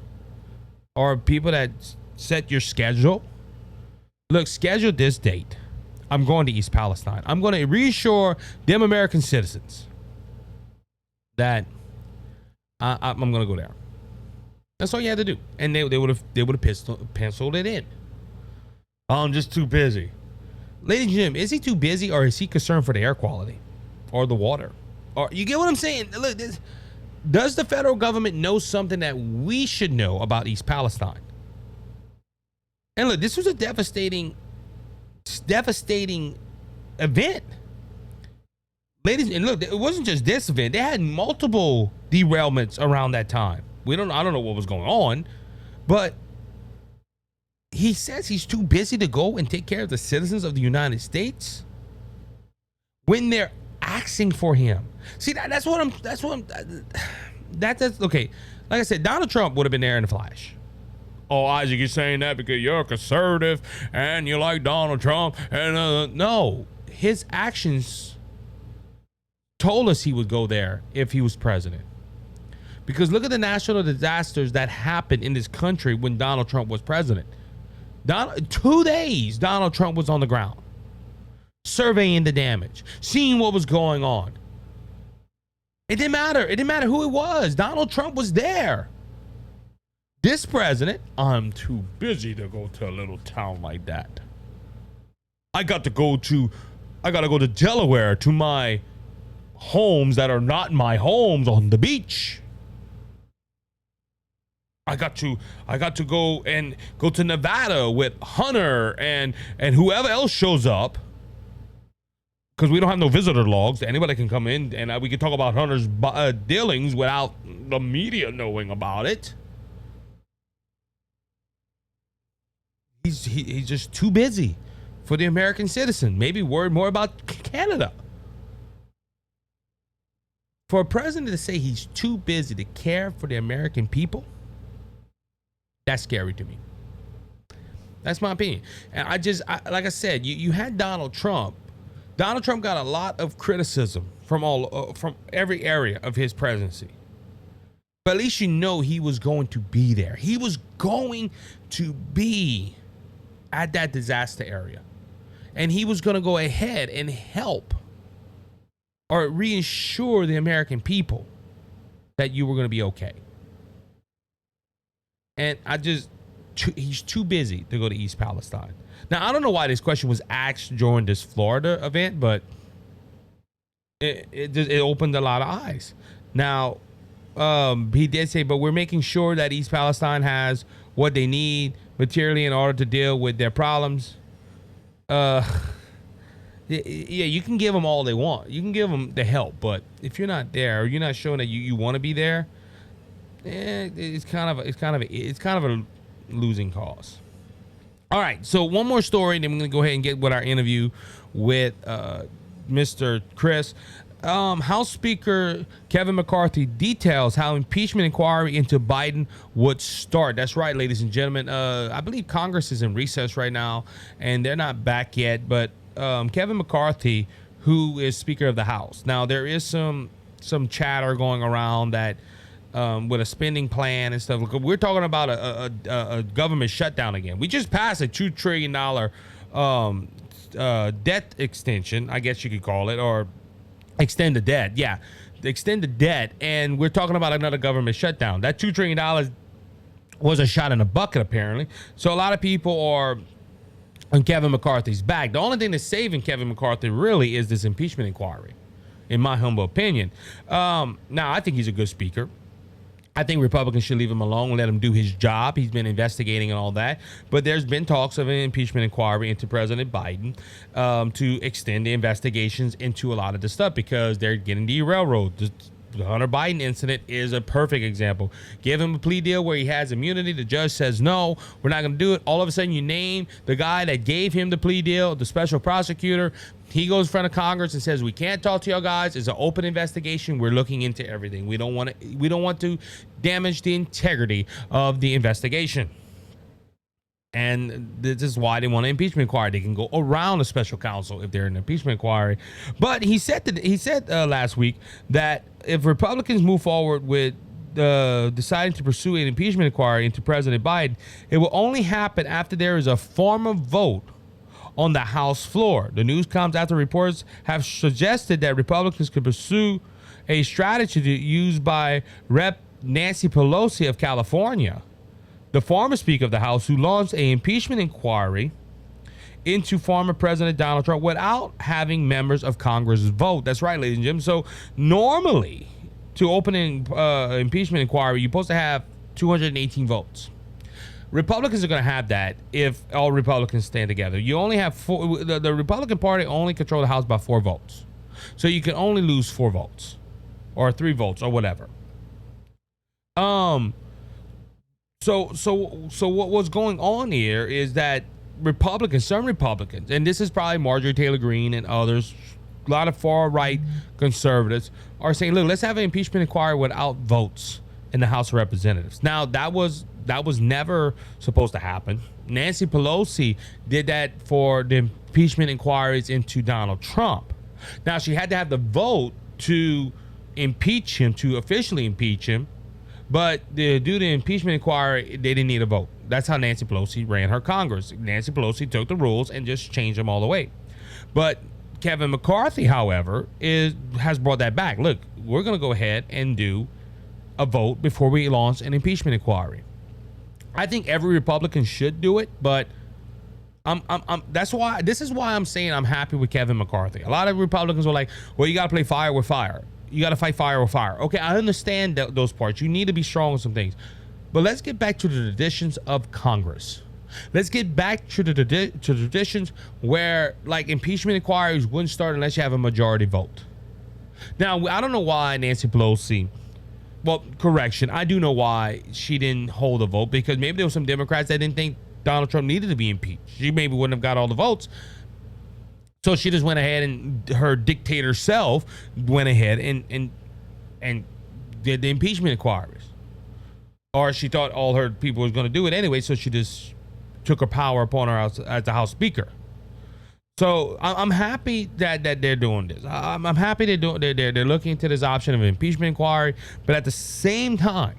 Speaker 2: or people that set your schedule, look, schedule this date. I'm going to East Palestine. I'm going to reassure them American citizens that I'm going to go there. That's all you had to do, and they would have penciled it in. I'm just too busy. Ladies and gentlemen, is he too busy, or is he concerned for the air quality or the water? Or you get what I'm saying? Look, does the federal government know something that we should know about East Palestine? And look, this was a devastating event. Ladies, and look, it wasn't just this event. They had multiple derailments around that time. I don't know what was going on, but he says he's too busy to go and take care of the citizens of the United States when they're asking for him. See, that's okay. Like I said, Donald Trump would have been there in a flash. Oh, Isaac, you're saying that because you're a conservative and you like Donald Trump. And no, his actions told us he would go there if he was president. Because look at the national disasters that happened in this country when Donald Trump was president. 2 days, Donald Trump was on the ground, surveying the damage, seeing what was going on. It didn't matter. It didn't matter who it was. Donald Trump was there. This president, I'm too busy to go to a little town like that. I got to go to Delaware to my homes that are not my homes on the beach. I got to go to Nevada with Hunter and whoever else shows up, because we don't have no visitor logs. Anybody can come in and we can talk about Hunter's dealings without the media knowing about it. He's just too busy for the American citizen. Maybe worried more about Canada. For a president to say he's too busy to care for the American people, that's scary to me. That's my opinion. And like I said, you had Donald Trump. Donald Trump got a lot of criticism from every area of his presidency. But at least you know he was going to be there. He was going to be at that disaster area. And he was going to go ahead and help or reassure the American people that you were going to be okay. And he's too busy to go to East Palestine. Now, I don't know why this question was asked during this Florida event, but it opened a lot of eyes. Now, he did say, but we're making sure that East Palestine has what they need materially in order to deal with their problems. Yeah, you can give them all they want. You can give them the help, but if you're not there, or you're not showing that you want to be there, it's kind of a losing cause. All right, so one more story, then we're gonna go ahead and get with our interview with Mr. Chris. House Speaker Kevin McCarthy details how impeachment inquiry into Biden would start. That's right, ladies and gentlemen. I believe Congress is in recess right now, and they're not back yet. But Kevin McCarthy, who is Speaker of the House, now there is some chatter going around that with a spending plan and stuff. We're talking about a government shutdown again. We just passed a $2 trillion debt extension, I guess you could call it, or extend the debt. Yeah, extend the debt, and we're talking about another government shutdown. That $2 trillion was a shot in the bucket, apparently. So a lot of people are on Kevin McCarthy's back. The only thing that's saving Kevin McCarthy really is this impeachment inquiry, in my humble opinion. Now, I think he's a good speaker. I think Republicans should leave him alone and let him do his job. He's been investigating and all that. But there's been talks of an impeachment inquiry into President Biden to extend the investigations into a lot of the stuff because they're getting derailed. The Hunter Biden incident is a perfect example. Give him a plea deal where he has immunity. The judge says, no, we're not going to do it. All of a sudden, you name the guy that gave him the plea deal, the special prosecutor. He goes in front of Congress and says, we can't talk to y'all guys. It's an open investigation. We're looking into everything. We don't want to damage the integrity of the investigation. And this is why they want an impeachment inquiry. They can go around a special counsel if they're in an impeachment inquiry. But he said last week that if Republicans move forward with deciding to pursue an impeachment inquiry into President Biden, it will only happen after there is a formal vote on the House floor. The news comes after reports have suggested that Republicans could pursue a strategy used by Rep. Nancy Pelosi of California, the former Speaker of the House, who launched an impeachment inquiry into former President Donald Trump without having members of Congress vote. That's right, ladies and gentlemen. So normally, to open an impeachment inquiry, you're supposed to have 218 votes. Republicans are going to have that if all Republicans stand together. You only have four. The Republican Party only control the House by 4 votes. So you can only lose 4 votes or 3 votes or whatever. So what was going on here is that some Republicans, and this is probably Marjorie Taylor Greene and others, a lot of far-right conservatives are saying, look, let's have an impeachment inquiry without votes in the House of Representatives. Now, that was never supposed to happen. Nancy Pelosi did that for the impeachment inquiries into Donald Trump. Now, she had to have the vote to impeach him, to officially impeach him, but to do the impeachment inquiry, they didn't need a vote. That's how Nancy Pelosi ran her Congress. Nancy Pelosi took the rules and just changed them all the way. But Kevin McCarthy, however, has brought that back. Look, we're going to go ahead and do a vote before we launch an impeachment inquiry. I think every Republican should do it, but this is why I'm saying I'm happy with Kevin McCarthy. A lot of Republicans were like, well, you got to play fire with fire. You got to fight fire with fire. Okay, I understand those parts. You need to be strong with some things. But let's get back to the traditions of Congress. Let's get back to the traditions where, like, impeachment inquiries wouldn't start unless you have a majority vote. Now, I don't know why Nancy Pelosi, well, correction, I do know why she didn't hold a vote, because maybe there were some Democrats that didn't think Donald Trump needed to be impeached. She maybe wouldn't have got all the votes. So she just went ahead and her dictator self went ahead and did the impeachment inquiries. Or she thought all her people was going to do it anyway, so she just took her power upon her as the House Speaker. So I'm happy that they're doing this. I'm happy they're looking into this option of an impeachment inquiry, but at the same time,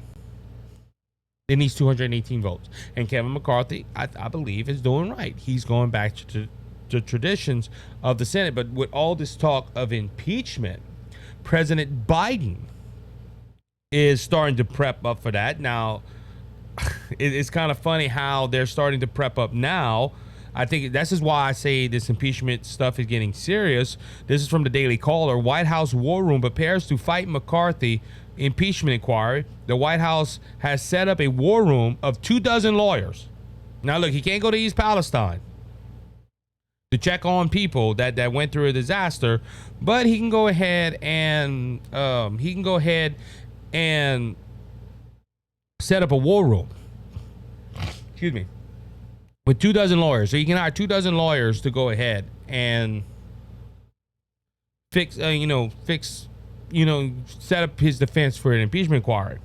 Speaker 2: it needs 218 votes. And Kevin McCarthy, I believe, is doing right. He's going back to the traditions of the Senate. But with all this talk of impeachment, President Biden is starting to prep up for that. Now, it's kind of funny how they're starting to prep up now. I think this is why I say this impeachment stuff is getting serious. This is from the Daily Caller. White House War Room prepares to fight McCarthy impeachment inquiry. The White House has set up a war room of 24 lawyers. Now, look, he can't go to East Palestine to check on people that went through a disaster, but he can go ahead and set up a war room. Excuse me. With 24 lawyers. So you can hire 24 lawyers to go ahead and set up his defense for an impeachment inquiry.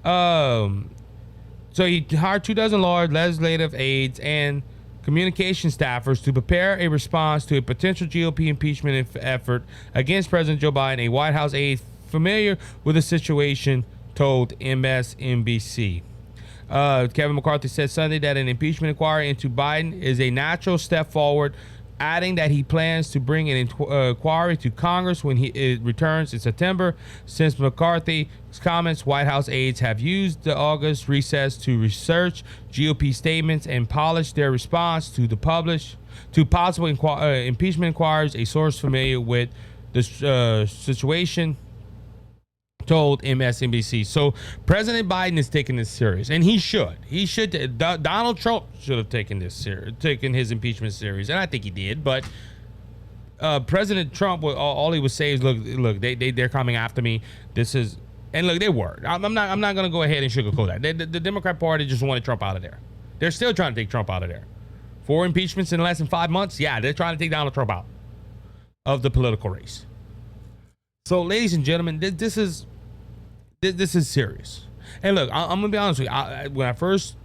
Speaker 2: So he hired 24 lawyers, legislative aides, and communication staffers to prepare a response to a potential GOP impeachment effort against President Joe Biden. A White House aide familiar with the situation told MSNBC. Kevin McCarthy said Sunday that an impeachment inquiry into Biden is a natural step forward, adding that he plans to bring an inquiry to Congress when he returns in September. Since McCarthy's comments, White House aides have used the August recess to research GOP statements and polish their response to possible impeachment inquiries. A source familiar with the situation told MSNBC. So President Biden is taking this serious, and he should. Donald Trump should have taken this serious, taken his impeachment serious, and I think he did. But President Trump, all he would say is, "Look, they're coming after me. This is," and look, they were. I'm not going to go ahead and sugarcoat that. The Democrat Party just wanted Trump out of there. They're still trying to take Trump out of there. 4 impeachments in less than 5 months. Yeah, they're trying to take Donald Trump out of the political race. So, ladies and gentlemen, this is serious. And look, I'm gonna be honest with you. When I first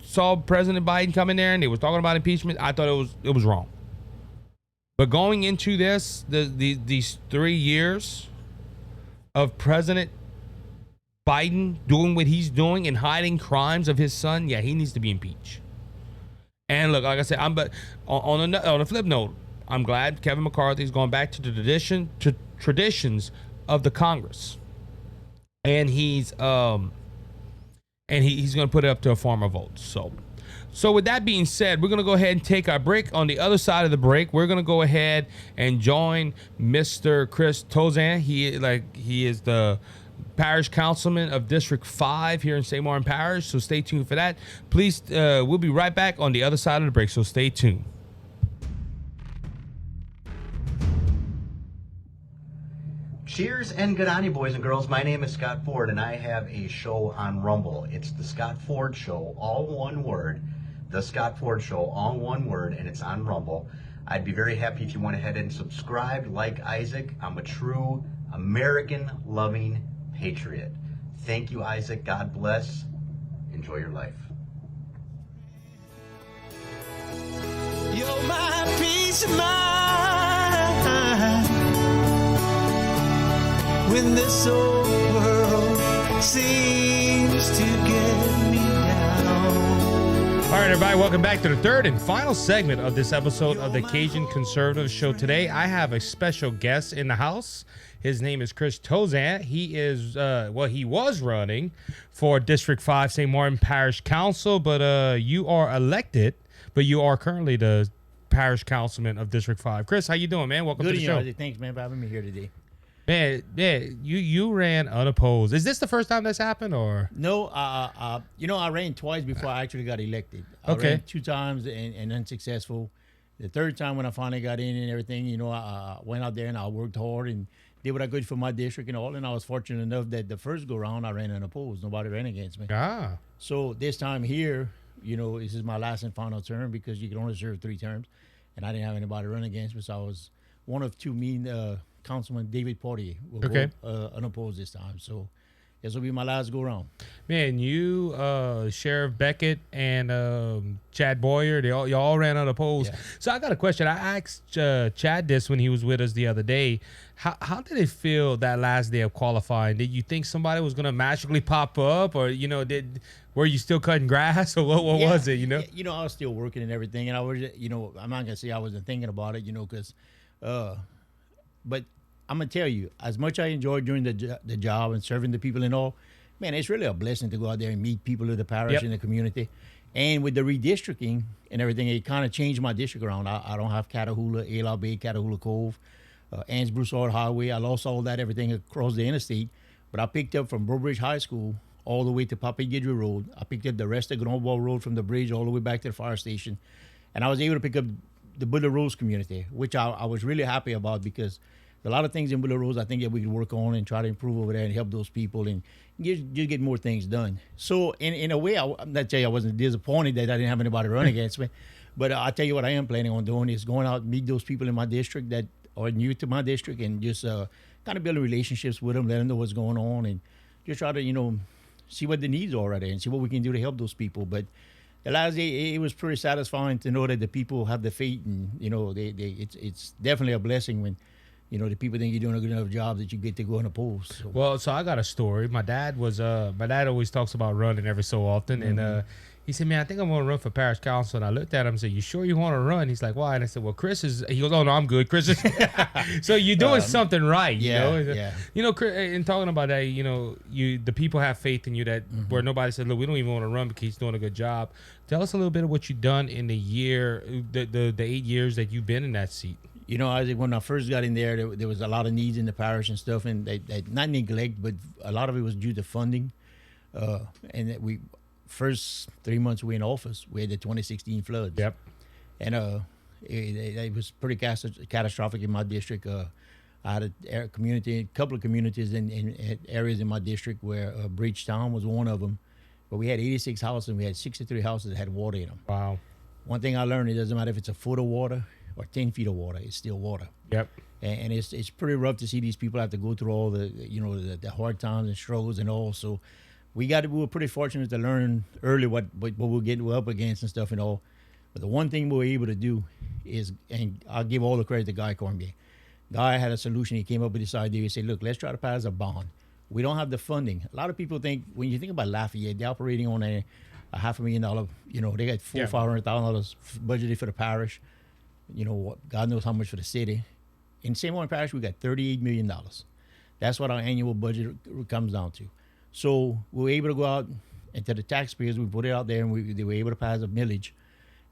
Speaker 2: saw President Biden come in there and they was talking about impeachment, I thought it was wrong. But going into this, these 3 years of President Biden doing what he's doing and hiding crimes of his son, yeah, he needs to be impeached. And look, like I said, but on a flip note, I'm glad Kevin McCarthy's going back to the traditions of the Congress. And he's going to put it up to a form of vote. So with that being said, we're going to go ahead and take our break. On the other side of the break, we're going to go ahead and join Mr. Chris Tauzin. He is the Parish councilman of District 5 here in St. Martin Parish. So stay tuned for that. Please, we'll be right back on the other side of the break. So stay tuned.
Speaker 5: Cheers and good on you, boys and girls. My name is Scott Ford, and I have a show on Rumble. It's the Scott Ford Show, all one word. The Scott Ford Show, all one word, and it's on Rumble. I'd be very happy if you went ahead and subscribed, like Isaac. I'm a true American-loving patriot. Thank you, Isaac. God bless. Enjoy your life.
Speaker 1: You're my peace of mind when this old world seems to get me down.
Speaker 2: All right, everybody, welcome back to the third and final segment of this episode of the Cajun Conservative Show. Today, I have a special guest in the house. His name is Chris Tauzin. He is, he was running for District 5 St. Martin Parish Council, but you are elected, but you are currently the Parish Councilman of District 5. Chris, how you doing, man? Welcome to the show.
Speaker 6: Thanks, man, for having me here today.
Speaker 2: Man, you ran unopposed. Is this the first time that's happened, or?
Speaker 6: No, I ran twice before I actually got elected. I ran 2 times and unsuccessful. The third time when I finally got in and everything, I went out there and I worked hard and did what I could for my district and all. And I was fortunate enough that the first go round I ran unopposed. Nobody ran against me.
Speaker 2: Ah.
Speaker 6: So this time here, this is my last and final term because you can only serve 3 terms, and I didn't have anybody run against me. So I was one of 2 mean. Councilman David Portier will go unopposed this time. So this will be my last go round.
Speaker 2: Man, you, Sheriff Beckett, and Chad Boyer, y'all all ran unopposed. Yeah. So I got a question. I asked Chad this when he was with us the other day. How did it feel that last day of qualifying? Did you think somebody was going to magically pop up, or were you still cutting grass, or what was it?
Speaker 6: I was still working and everything, and I was, I'm not gonna say I wasn't thinking about it, because, but I'm gonna tell you, as much I enjoyed doing the job and serving the people and all, man, it's really a blessing to go out there and meet people of the parish and the community. And with the redistricting and everything, it kind of changed my district around. I don't have Catahoula, Ayla Bay, Catahoula Cove, Anns Broussard Highway. I lost all that, everything across the interstate. But I picked up from Burbridge High School all the way to Papi Guidry Road. I picked up the rest of Grand Ball Road from the bridge all the way back to the fire station. And I was able to pick up the Butler Rose community, which I was really happy about because a lot of things in Butler Rose I think that we can work on and try to improve over there and help those people and just get more things done. So in a way, I'm not telling you I wasn't disappointed that I didn't have anybody run against me, but I tell you what I am planning on doing is going out and meet those people in my district that are new to my district, and just kind of building relationships with them, let them know what's going on, and just try to see what the needs are right there and see what we can do to help those people. But the last day, it was pretty satisfying to know that the people have the faith, and it's definitely a blessing when the people think you're doing a good enough job that you get to go in a post. So.
Speaker 2: Well, so I got a story. My dad always talks about running every so often, and he said, "Man, I think I'm going to run for parish council." And I looked at him and said, "You sure you want to run?" He's like, "Why?" And I said, "Well, Chris is." He goes, "Oh no, I'm good. Chris is." So you're doing something right,
Speaker 6: Yeah.
Speaker 2: Chris, in talking about that, the people have faith in you that where nobody said, "Look, we don't even want to run because he's doing a good job." Tell us a little bit of what you've done in the 8 years that you've been in that seat.
Speaker 6: Isaac, when I first got in there was a lot of needs in the parish and stuff, and they not neglect, but a lot of it was due to funding. And that we first 3 months we in office, we had the 2016 floods.
Speaker 2: Yep.
Speaker 6: And it was pretty catastrophic in my district. I had a couple of communities in areas in my district where Bridgetown was one of them. But we had 86 houses, and we had 63 houses that had water in them.
Speaker 2: Wow.
Speaker 6: One thing I learned, it doesn't matter if it's a foot of water or 10 feet of water, it's still water.
Speaker 2: Yep.
Speaker 6: And it's pretty rough to see these people have to go through all the hard times and struggles and all. So we were pretty fortunate to learn early what we're up against and stuff and all. But the one thing we were able to do is, and I'll give all the credit to Guy Cormier. Guy had a solution. He came up with this idea. He said, "Look, let's try to pass a bond. We don't have the funding." A lot of people think, when you think about Lafayette, they're operating on a $500,000, they got $400,000 budgeted for the parish. God knows how much for the city. In St. Martin Parish, we got $38 million. That's what our annual budget comes down to. So we were able to go out, and to the taxpayers, we put it out there, and they were able to pass a millage,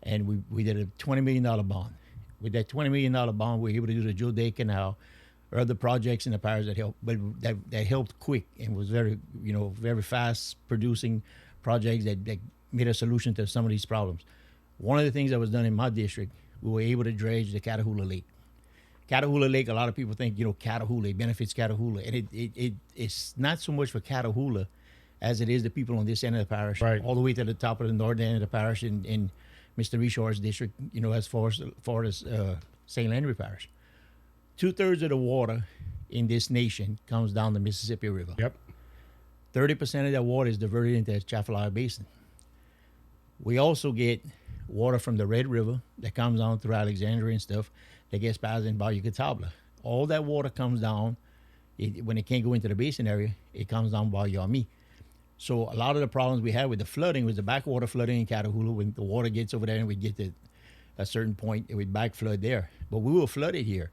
Speaker 6: and we did a $20 million bond. With that $20 million bond, we were able to do the Joe Day Canal, or other projects in the parish that helped, but that helped quick and was very, very fast producing projects that made a solution to some of these problems. One of the things that was done in my district, we were able to dredge the Catahoula Lake. Catahoula Lake, a lot of people think, Catahoula, it benefits Catahoula. And it's not so much for Catahoula as it is the people on this end of the parish,
Speaker 2: right,
Speaker 6: all the way to the top of the north end of the parish in Mr. Reshaw's district, as far as St. Landry Parish. 2/3 of the water in this nation comes down the Mississippi River.
Speaker 2: Yep.
Speaker 6: 30% of that water is diverted into the Atchafalaya Basin. We also get water from the Red River that comes down through Alexandria and stuff that gets passed in Bayou Catawba. All that water comes down. When it can't go into the basin area, it comes down Bayou Army. So a lot of the problems we had with the flooding was the backwater flooding in Catahoula. When the water gets over there and we get to a certain point, it would back flood there. But we were flooded here.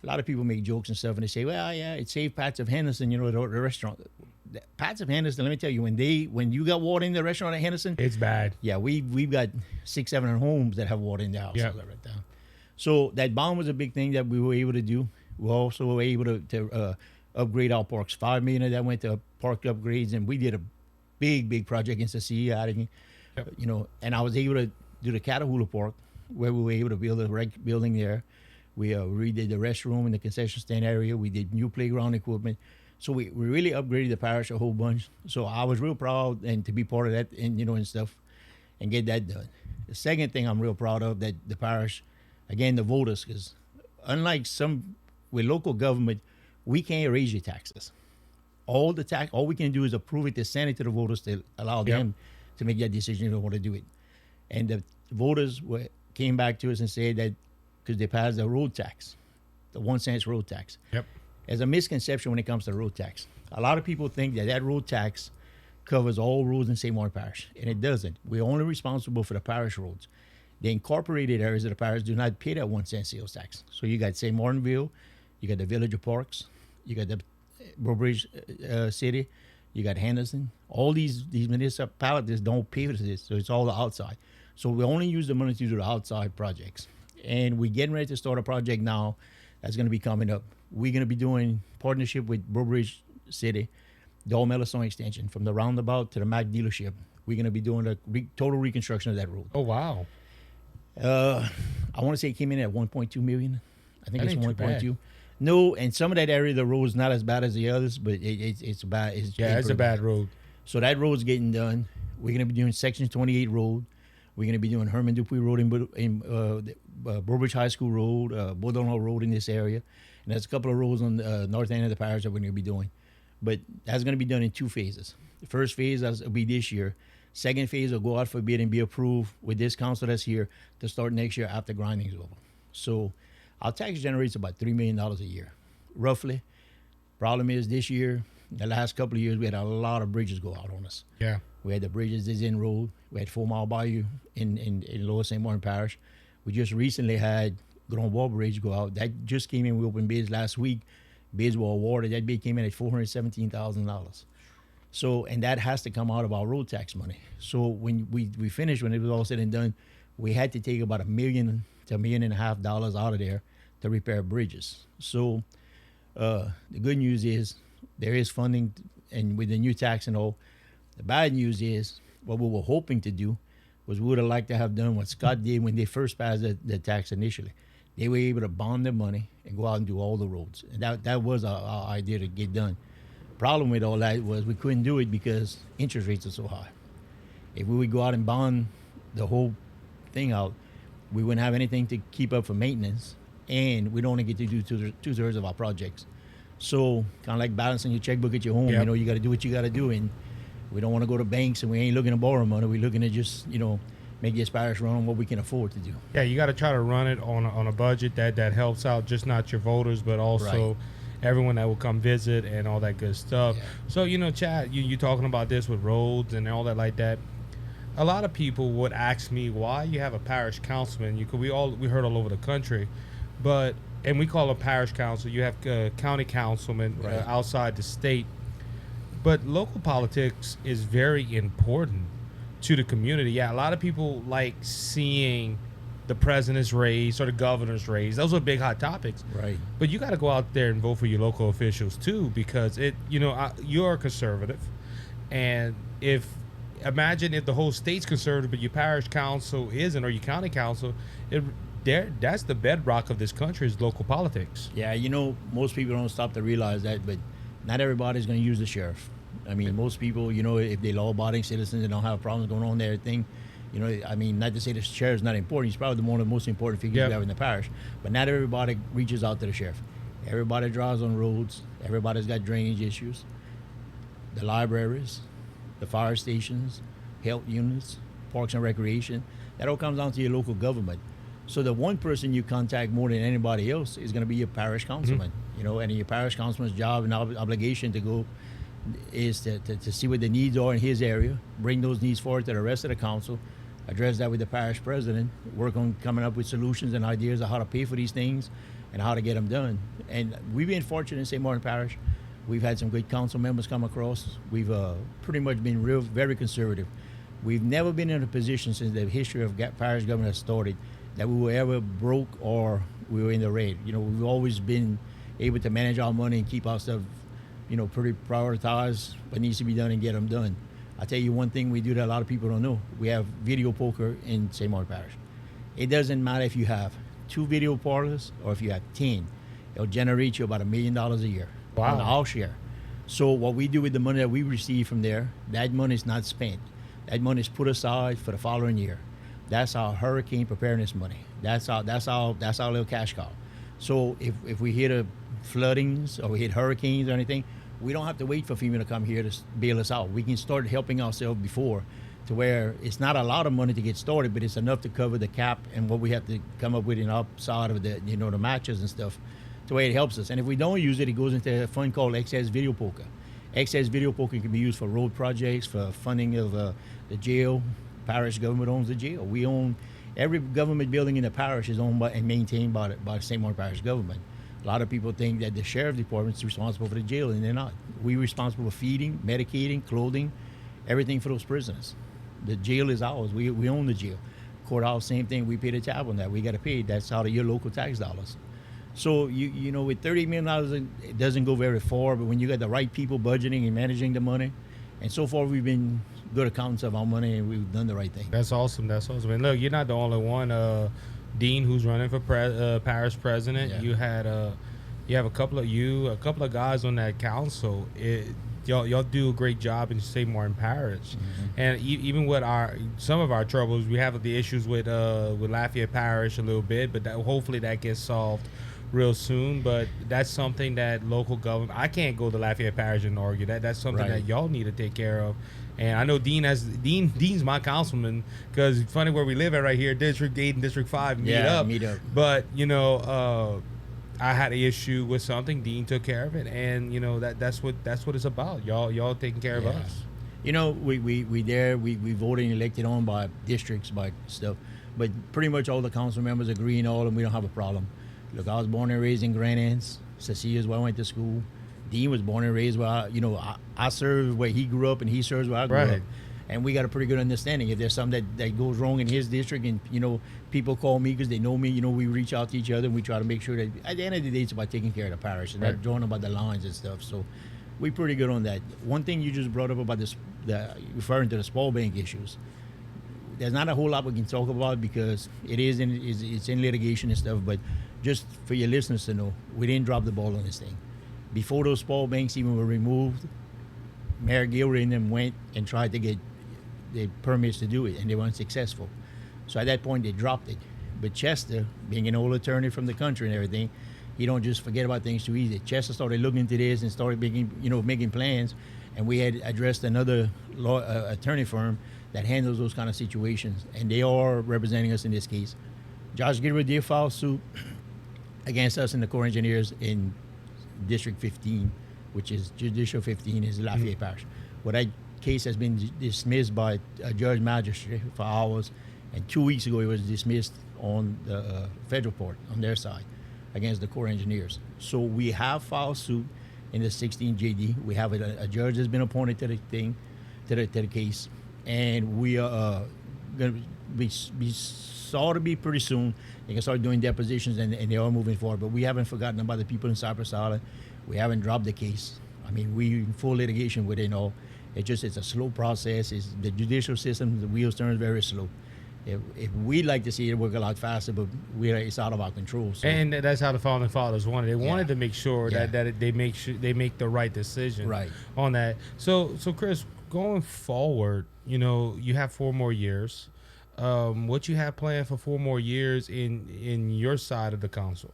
Speaker 6: A lot of people make jokes and stuff, and they say, "Well, yeah, it saved Pats of Henderson, the restaurant." Pats of Henderson, let me tell you, when you got water in the restaurant at Henderson,
Speaker 2: it's bad.
Speaker 6: Yeah, we've got 600-700 homes that have water in their houses right now. So that bond was a big thing that we were able to do. We also were able to upgrade our parks. $5 million of that went to park upgrades, and we did a big project in Cecilia, and I was able to do the Catahoula Park, where we were able to build a rec building there. We redid the restroom in the concession stand area. We did new playground equipment. So we really upgraded the parish a whole bunch. So I was real proud and to be part of that and stuff and get that done. The second thing I'm real proud of, that the parish, again, the voters, because unlike some with local government, we can't raise your taxes. All we can do is approve it to send it to the voters to allow them to make that decision if they want to do it. And the voters came back to us and said that because they passed the road tax, the 1 cent road tax.
Speaker 2: Yep.
Speaker 6: There's a misconception when it comes to road tax. A lot of people think that road tax covers all roads in St. Martin Parish, and it doesn't. We're only responsible for the parish roads. The incorporated areas of the parish do not pay that 1 cent sales tax. So you got St. Martinville, you got the Village of Parks, you got the Burbridge City, you got Henderson. All these municipalities don't pay for this, so it's all the outside. So we only use the money to do the outside projects. And we're getting ready to start a project now that's going to be coming up. We're going to be doing partnership with Burbridge City, the Old Melastone extension, from the roundabout to the Mack dealership. We're going to be doing a total reconstruction of that road.
Speaker 2: Oh, wow.
Speaker 6: I want to say it came in at 1.2 million. I think
Speaker 2: That
Speaker 6: it's
Speaker 2: ain't too
Speaker 6: 1.2. No, and some of that area, the road is not as bad as the others, but it's bad.
Speaker 2: It's a bad road.
Speaker 6: So that road's getting done. We're going to be doing Section 28 road. We're going to be doing Herman Dupuy Road in Burbridge High School Road, Bulldog Hall Road in this area, and there's a couple of roads on the north end of the parish that we're going to be doing. But that's going to be done in 2 phases. The first phase will be this year. Second phase will go out for bid and be approved with this council that's here to start next year after grinding is over. So our tax generates about $3 million a year, roughly. Problem is this year, the last couple of years, we had a lot of bridges go out on us.
Speaker 2: Yeah.
Speaker 6: We had the bridges this in road. We had 4 Mile Bayou in Lower St. Martin Parish. We just recently had Grand Wall Bridge go out. That just came in. We opened bids last week. Bids were awarded. That bid came in at $417,000. So, and that has to come out of our road tax money. So when we finished, when it was all said and done, we had to take about $1 million to $1.5 million out of there to repair bridges. So the good news is there is funding, and with the new tax and all. The bad news is what we were hoping to do was we would have liked to have done what Scott did when they first passed the tax initially. They were able to bond their money and go out and do all the roads. And that was our idea to get done. Problem with all that was we couldn't do it because interest rates are so high. If we would go out and bond the whole thing out, we wouldn't have anything to keep up for maintenance, and we'd only get to do two-thirds of our projects. So kind of like balancing your checkbook at your home,
Speaker 2: Yep.
Speaker 6: you got to do what you got to do, and we don't want to go to banks, and we ain't looking to borrow money. We're looking to just, make this parish run on what we can afford to do.
Speaker 2: Yeah, you got to try to run it on a budget that helps out just not your voters, but also
Speaker 6: Right.
Speaker 2: everyone that will come visit and all that good stuff.
Speaker 6: Yeah.
Speaker 2: So, Chad, you talking about this with roads and all that like that. A lot of people would ask me why you have a parish councilman. We heard all over the country, and we call a parish council. You have county councilmen
Speaker 6: Right.
Speaker 2: outside the state. But local politics is very important to the community. Yeah, a lot of people like seeing the president's race or the governor's race. Those are big hot topics.
Speaker 6: Right.
Speaker 2: But you got to go out there and vote for your local officials too, because you're a conservative, and imagine if the whole state's conservative, but your parish council isn't, or your county council, that's the bedrock of this country is local politics.
Speaker 6: Yeah, most people don't stop to realize that, but not everybody's going to use the sheriff. I mean, most people, if they're law-abiding citizens and don't have problems going on there, not to say the sheriff's not important. He's probably one of the most important figures
Speaker 2: Yep.
Speaker 6: we have in the parish. But not everybody reaches out to the sheriff. Everybody drives on roads. Everybody's got drainage issues. The libraries, the fire stations, health units, parks and recreation. That all comes down to your local government. So the one person you contact more than anybody else is going to be your parish councilman. And your parish councilman's job and obligation to go is to see what the needs are in his area, bring those needs forward to the rest of the council, address that with the parish president, work on coming up with solutions and ideas of how to pay for these things and how to get them done. And we've been fortunate in St. Martin Parish. We've had some good council members come across. We've pretty much been very conservative. We've never been in a position since the history of parish government has started that we were ever broke or we were in the red. We've always been able to manage our money and keep our stuff, pretty prioritized what needs to be done and get them done. I'll tell you one thing we do that a lot of people don't know. We have video poker in St. Martin Parish. It doesn't matter if you have 2 video parlors or if you have 10. It'll generate you about $1 million a year.
Speaker 2: Wow.
Speaker 6: On our share. So what we do with the money that we receive from there, that money is not spent. That money is put aside for the following year. That's our hurricane preparedness money. That's our little cash cow. So if we hit a floodings or we hit hurricanes or anything, we don't have to wait for FEMA to come here to bail us out. We can start helping ourselves before, to where it's not a lot of money to get started, but it's enough to cover the cap and what we have to come up with in outside of the the matches and stuff, to where it helps us. And if we don't use it, it goes into a fund called Excess Video Poker. Excess Video Poker can be used for road projects, for funding of the jail. Parish government owns the jail. We own every government building in the parish is owned by and maintained by the St. Martin Parish government. A lot of people think that the sheriff department is responsible for the jail, and they're not. We're responsible for feeding, medicating, clothing, everything for those prisoners. The jail is ours. We own the jail. Courthouse, same thing. We pay the tab on that. We got to pay. That's out of your local tax dollars. So with $30 million, it doesn't go very far. But when you got the right people budgeting and managing the money, and so far we've been good accountants of our money, and we've done the right thing.
Speaker 2: That's awesome. And look, you're not the only one. Dean, who's running for parish president,
Speaker 6: Yeah.
Speaker 2: you have a couple of guys on that council. y'all do a great job in St. Martin Parish, and even with some of our troubles, we have the issues with Lafayette Parish a little bit, but hopefully that gets solved real soon. But that's something that local government. I can't go to Lafayette Parish and argue that. That's something that y'all need to take care of. And I know Dean's my councilman, because it's funny where we live at right here, District 8 and District 5 meet up. But I had an issue with something. Dean took care of it, and that's what it's about. Y'all taking care of us.
Speaker 6: We voted and elected on by districts, by stuff, but pretty much all the council members agree and all, and we don't have a problem. Look, I was born and raised in Grand Anse. Cecilia's where I went to school. Dean was born and raised where I served where he grew up, and he serves where I grew up. And we got a pretty good understanding. If there's something that goes wrong in his district, and people call me because they know me, we reach out to each other, and we try to make sure that at the end of the day it's about taking care of the parish and not drawing about the lines and stuff. So we're pretty good on that. One thing you just brought up about referring to the small bank issues, there's not a whole lot we can talk about because it's in litigation and stuff, but just for your listeners to know, we didn't drop the ball on this thing. Before those small banks even were removed, Mayor Gilroy and them went and tried to get the permits to do it, and they weren't successful. So at that point, they dropped it. But Chester, being an old attorney from the country and everything, he don't just forget about things too easy. Chester started looking into this and started making plans, and we had addressed another attorney firm that handles those kind of situations, and they are representing us in this case. Josh Gilroy did file suit against us and the Corps Engineers in District 15, which is Judicial 15, is Lafayette Parish. Well, that case has been dismissed by a judge magistrate for hours, and 2 weeks ago it was dismissed on the federal court on their side against the Corps Engineers. So we have filed suit in the 16 JD. We have a judge that's been appointed to the thing, to the case, and we are going to be sought to be pretty soon. They can start doing depositions, and they are moving forward. But we haven't forgotten about the people in Cypress Island. We haven't dropped the case. I mean, we in full litigation with it all. It's a slow process. It's the judicial system, the wheels turn very slow. If we'd like to see it work a lot faster, but it's out of our control. So. And
Speaker 2: that's how the founding fathers wanted. They wanted to make sure that they make the right decision on that. So Chris, going forward, you have 4 more years. What you have planned for 4 more years in your side of the council?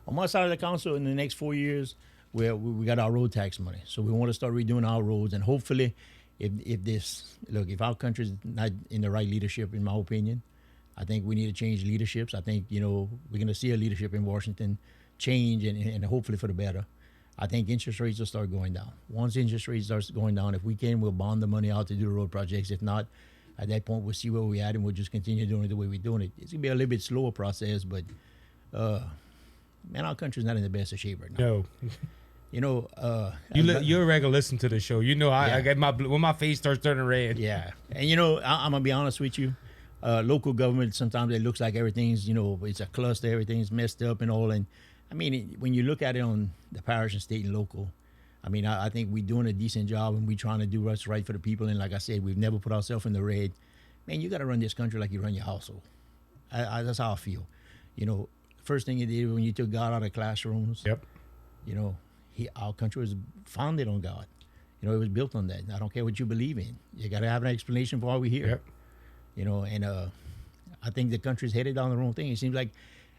Speaker 6: On my side of the council, in the next 4 years, we got our road tax money, so we want to start redoing our roads, and hopefully, if our country's not in the right leadership, in my opinion, I think we need to change leaderships. I think we're going to see a leadership in Washington change, and hopefully for the better. I think interest rates will start going down. Once interest rates start going down, if we can, we'll bond the money out to do the road projects. If not, at that point, we'll see where we're at, and we'll just continue doing it the way we're doing it. It's going to be a little bit slower process, but our country's not in the best of shape right now.
Speaker 2: No. You're a regular listen to the show. I get when my face starts turning red.
Speaker 6: Yeah. And I'm gonna be honest with you. Local government, sometimes it looks like everything's, it's a cluster, everything's messed up and all. And I mean, when you look at it on the parish and state and local, I mean, I think we're doing a decent job, and we're trying to do what's right for the people. And like I said, we've never put ourselves in the red. Man, you got to run this country like you run your household. That's how I feel. First thing you did when you took God out of classrooms.
Speaker 2: Yep.
Speaker 6: Our country was founded on God. It was built on that. I don't care what you believe in. You got to have an explanation for why we're here. Yep. And I think the country's headed down the wrong thing. It seems like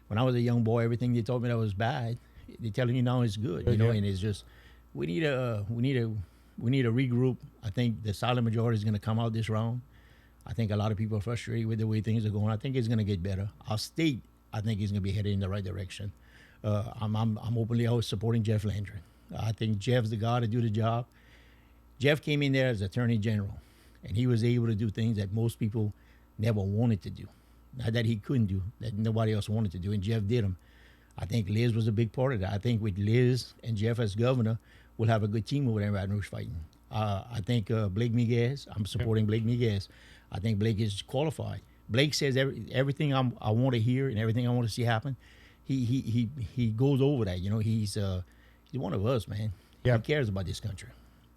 Speaker 6: when I was a young boy, everything they told me that was bad, they're telling you now it's good. And it's just we need to regroup. I think the silent majority is going to come out this round. I think a lot of people are frustrated with the way things are going. I think it's going to get better. Our state, I think, is going to be headed in the right direction. I'm openly always supporting Jeff Landry. I think Jeff's the guy to do the job. Jeff came in there as Attorney General, and he was able to do things that most people never wanted to do. Not that he couldn't do, that nobody else wanted to do, and Jeff did them. I think Liz was a big part of that. I think with Liz and Jeff as governor, we'll have a good team over there in Baton Rouge fighting. I think Blake Miguez, I'm supporting Blake Miguez. I think Blake is qualified. Blake says everything I want to hear and everything I want to see happen. He goes over that. He's one of us, man. He cares about this country.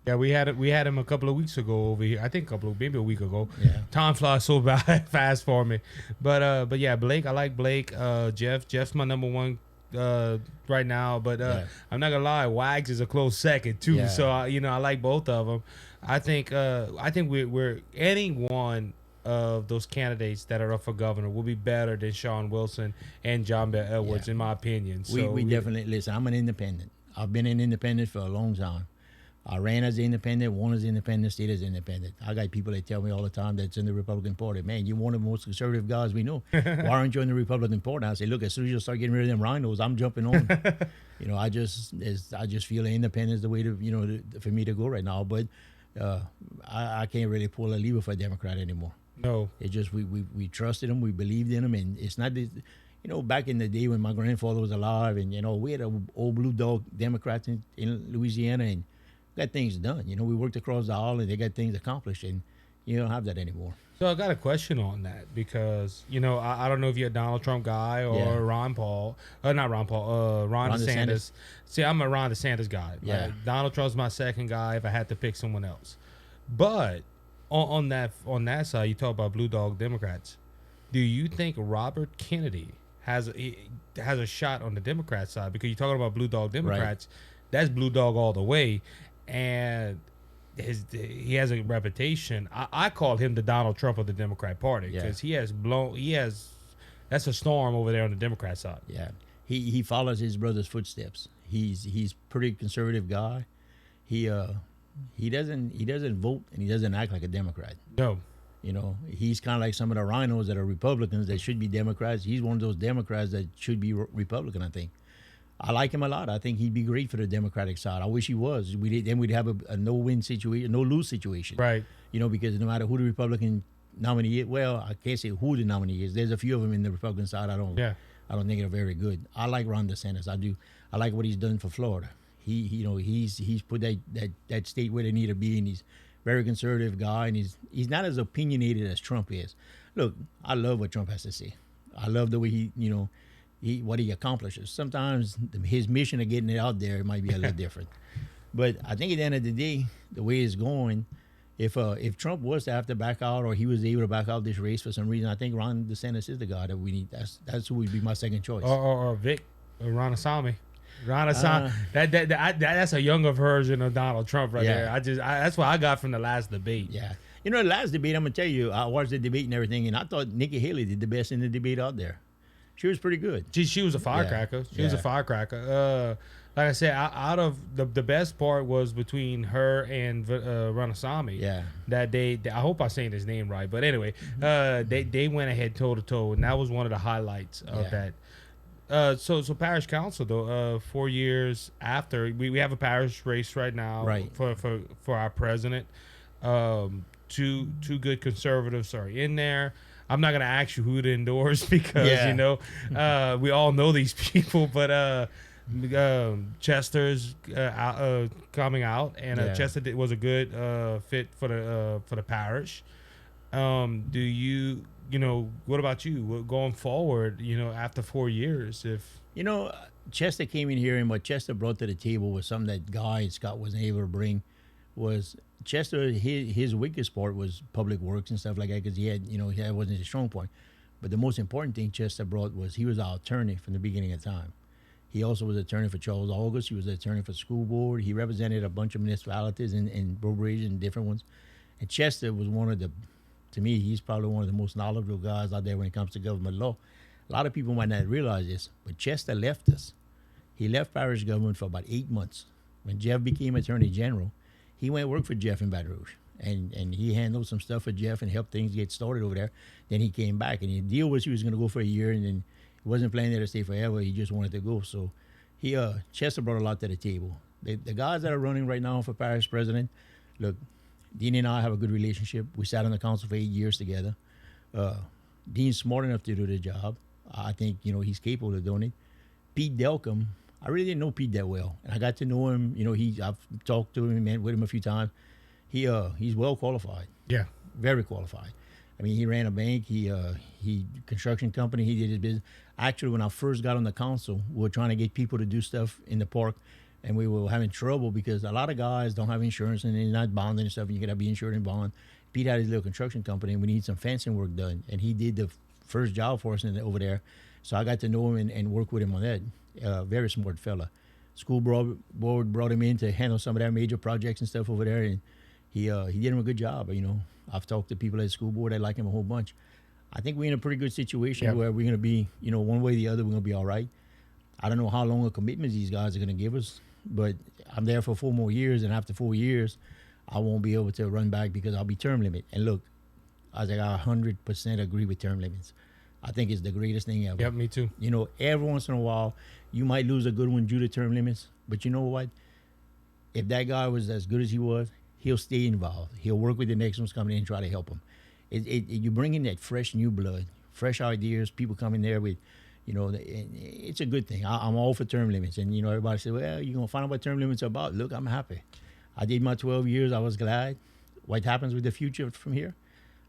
Speaker 2: Yeah, we had him a couple of weeks ago over here. I think maybe a week ago.
Speaker 6: Yeah.
Speaker 2: Time flies so fast for me. But yeah, Blake, I like Blake. Jeff's my number one right now, but
Speaker 6: Yeah.
Speaker 2: I'm not gonna lie, Wags is a close second too.
Speaker 6: Yeah.
Speaker 2: So I like both of them. I think we're any one of those candidates that are up for governor will be better than Sean Wilson and John Bell Edwards,
Speaker 6: Yeah.
Speaker 2: in my opinion. So
Speaker 6: We definitely listen. I'm an independent. I've been an independent for a long time. I ran as an independent, won as independent, stayed as independent. I got people that tell me all the time that's in the Republican Party, man, you're one of the most conservative guys we know. Why aren't you in the Republican Party? I say, look, as soon as you start getting rid of them rhinos, I'm jumping on. I just feel independence is the way for me to go right now. But I can't really pull a lever for a Democrat anymore.
Speaker 2: no.
Speaker 6: It's just we trusted him, we believed in him, and it's not this. Back in the day when my grandfather was alive, and we had a old blue dog Democrats in Louisiana, and got things done. We worked across the aisle, and they got things accomplished, and you don't have that anymore.
Speaker 2: So I got a question on that because I don't know if you're a Donald Trump guy or
Speaker 6: Yeah.
Speaker 2: Ron DeSantis. See, I'm a Ron DeSantis guy.
Speaker 6: Yeah.
Speaker 2: Like, Donald Trump's my second guy if I had to pick someone else. But on that side, you talk about blue dog Democrats. Do you think Robert Kennedy has a shot on the Democrat side? Because you're talking about blue dog Democrats, that's blue dog all the way, and he has a reputation. I call him the Donald Trump of the Democrat Party because that's a storm over there on the Democrat side.
Speaker 6: Yeah, he follows his brother's footsteps. He's pretty conservative guy. He doesn't vote and he doesn't act like a Democrat.
Speaker 2: No,
Speaker 6: He's kind of like some of the rhinos that are Republicans that should be Democrats. He's one of those Democrats that should be Republican, I think. I like him a lot. I think he'd be great for the Democratic side. I wish he was. Then we'd have a no-win situation, no-lose situation.
Speaker 2: right.
Speaker 6: Because no matter who the Republican nominee is, well, I can't say who the nominee is. There's a few of them in the Republican side I don't think are very good. I like Ron DeSantis. I do. I like what he's done for Florida. He's put that state where they need to be, and he's a very conservative guy, and he's not as opinionated as Trump is. Look, I love what Trump has to say. I love the way what he accomplishes. Sometimes his mission of getting it out there might be a little different. But I think at the end of the day, the way it's going, if Trump was to have to back out or he was able to back out this race for some reason, I think Ron DeSantis is the guy that we need. That's who would be my second choice.
Speaker 2: Or Vic Ramaswamy. That's a younger version of Donald Trump right there. That's what I got from the last debate.
Speaker 6: Yeah. The last debate, I'm going to tell you, I watched the debate and everything, and I thought Nikki Haley did the best in the debate out there. She was pretty good.
Speaker 2: She was a firecracker. She was a firecracker. Like I said, out of the best part was between her and Ramaswamy.
Speaker 6: Yeah.
Speaker 2: That I hope I'm saying his name right, but anyway, they went ahead toe to toe, and that was one of the highlights of that. So Parish Council though, 4 years after we have a parish race right now,
Speaker 6: right,
Speaker 2: for our president. Two good conservatives are in there. I'm not gonna ask you who to endorse because we all know these people, but Chester's coming out, and Chester was a good fit for the parish. Do you what about you going forward? After 4 years, if
Speaker 6: Chester came in here, and what Chester brought to the table was something that Guy and Scott wasn't able to bring. Was Chester, his weakest part was public works and stuff like that, because that wasn't his strong point. But the most important thing Chester brought was he was our attorney from the beginning of time. He also was attorney for Charles August. He was the attorney for school board. He represented a bunch of municipalities in Bridge and different ones. And Chester was to me, he's probably one of the most knowledgeable guys out there when it comes to government law. A lot of people might not realize this, but Chester left us. He left parish government for about 8 months. When Jeff became Attorney General, he went to work for Jeff in Baton Rouge, and he handled some stuff for Jeff and helped things get started over there. Then he came back, and the deal was he was going to go for a year, and then he wasn't planning there to stay forever. He just wanted to go. So Chester brought a lot to the table. The guys that are running right now for parish president, look, Dean and I have a good relationship. We sat on the council for 8 years together. Dean's smart enough to do the job. I think he's capable of doing it. Pete Delcom, I really didn't know Pete that well, and I got to know him. I've talked to him, met with him a few times. He's well qualified.
Speaker 2: Yeah,
Speaker 6: very qualified. I mean, he ran a bank. He construction company. He did his business. Actually, when I first got on the council, we were trying to get people to do stuff in the park, and we were having trouble because a lot of guys don't have insurance and they're not bonding and stuff. And you gotta be insured and bond. Pete had his little construction company, and we need some fencing work done, and he did the first job for us over there. So I got to know him and work with him on that. Very smart fella. School board brought him in to handle some of their major projects and stuff over there, and he did him a good job. I've talked to people at the school board that like him a whole bunch. I think we're in a pretty good situation where we're going to be, one way or the other, we're going to be all right. I don't know how long a commitment these guys are going to give us, but I'm there for 4 more years, and after 4 years, I won't be able to run back because I'll be term limit. And look, I 100% agree with term limits. I think it's the greatest thing ever.
Speaker 2: Yep, me too.
Speaker 6: Every once in a while, you might lose a good one due to term limits, but you know what? If that guy was as good as he was, he'll stay involved. He'll work with the next ones coming in and try to help him. You bring in that fresh new blood, fresh ideas, people coming there with, it's a good thing. I'm all for term limits. And, everybody said, well, you're going to find out what term limits are about. Look, I'm happy. I did my 12 years. I was glad. What happens with the future from here?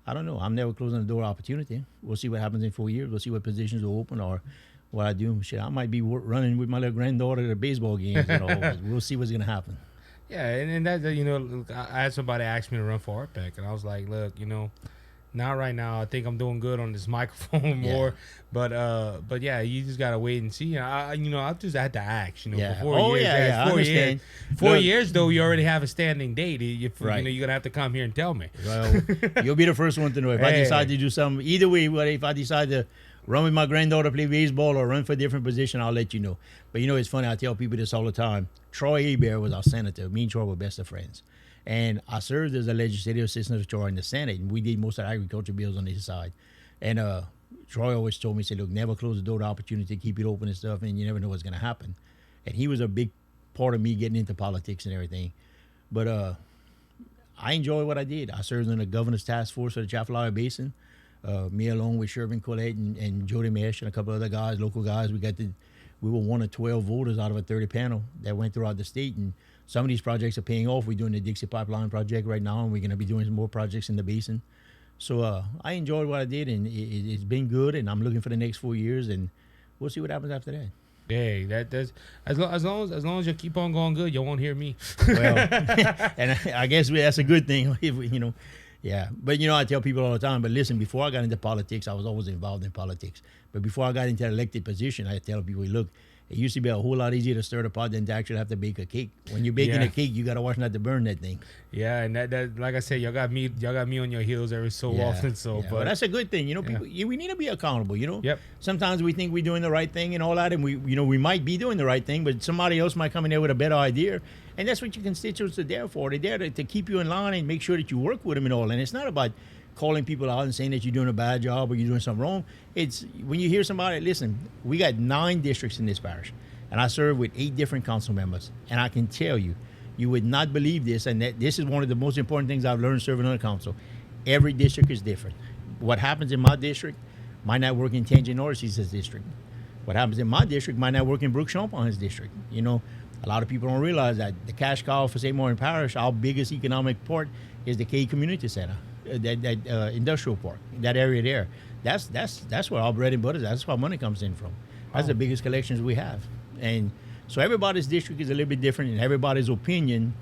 Speaker 6: I don't know. I'm never closing the door opportunity. We'll see what happens in 4 years. We'll see what positions will open or what I do. Shit, I might be running with my little granddaughter to baseball games. We'll see what's going to happen.
Speaker 2: Yeah, and that, I had somebody ask me to run for RPEC, and I was like, look, not right now. I think I'm doing good on this microphone more, but yeah, you just gotta wait and see. I just had to ask, for 4 years.
Speaker 6: I understand.
Speaker 2: 4 years though, you already have a standing date.
Speaker 6: Right.
Speaker 2: You're gonna have to come here and tell me.
Speaker 6: Well, you'll be the first one to know if I decide to do something. Either way, if I decide to run with my granddaughter, play baseball, or run for a different position, I'll let you know. But it's funny. I tell people this all the time. Troy Hebert was our senator. Me and Troy were best of friends. And I served as a legislative assistant to Troy in the Senate, and we did most of the agriculture bills on his side. And Troy always told me, look, never close the door to opportunity, keep it open and stuff, and you never know what's going to happen. And he was a big part of me getting into politics and everything. But I enjoy what I did. I served in the governor's task force for the Chafalaya Basin. Me along with Shervin Collette and Jody Mesh and a couple other guys, local guys, we were one of 12 voters out of a 30 panel that went throughout the state, and some of these projects are paying off. We're doing the Dixie Pipeline project right now, and we're going to be doing some more projects in the basin. So I enjoyed what I did, and it's been good, and I'm looking for the next 4 years, and we'll see what happens after that.
Speaker 2: Hey, that's as long as you keep on going good, you won't hear me.
Speaker 6: Well, and I guess that's a good thing, Yeah, but I tell people all the time, but listen, before I got into politics, I was always involved in politics. But before I got into an elected position, I tell people, look, it used to be a whole lot easier to stir the pot than to actually have to bake a cake. When you're baking a cake, you got to watch not to burn that thing.
Speaker 2: Yeah, and that like I said, y'all got me on your heels every so often. So, but
Speaker 6: well, that's a good thing, people. We need to be accountable,
Speaker 2: Yep.
Speaker 6: Sometimes we think we're doing the right thing and all that, and we might be doing the right thing, but somebody else might come in there with a better idea, and that's what your constituents are there for. They're there to keep you in line and make sure that you work with them and all. And it's not about calling people out and saying that you're doing a bad job or you're doing something wrong. It's when you hear somebody, listen, we got 9 districts in this parish, and I serve with 8 different council members, and I can tell you, you would not believe this, and that this is one of the most important things I've learned serving on the council. Every district is different. What happens in my district might not work in Tangent Norris's district. What happens in my district might not work in Brook Champon's district. A lot of people don't realize that the cash cow for St. Martin Parish, our biggest economic port is the Cade Community Center, that industrial park, that area there. That's where our bread and butter is. That's where money comes in from. That's the biggest collections we have. And so everybody's district is a little bit different, and everybody's opinion,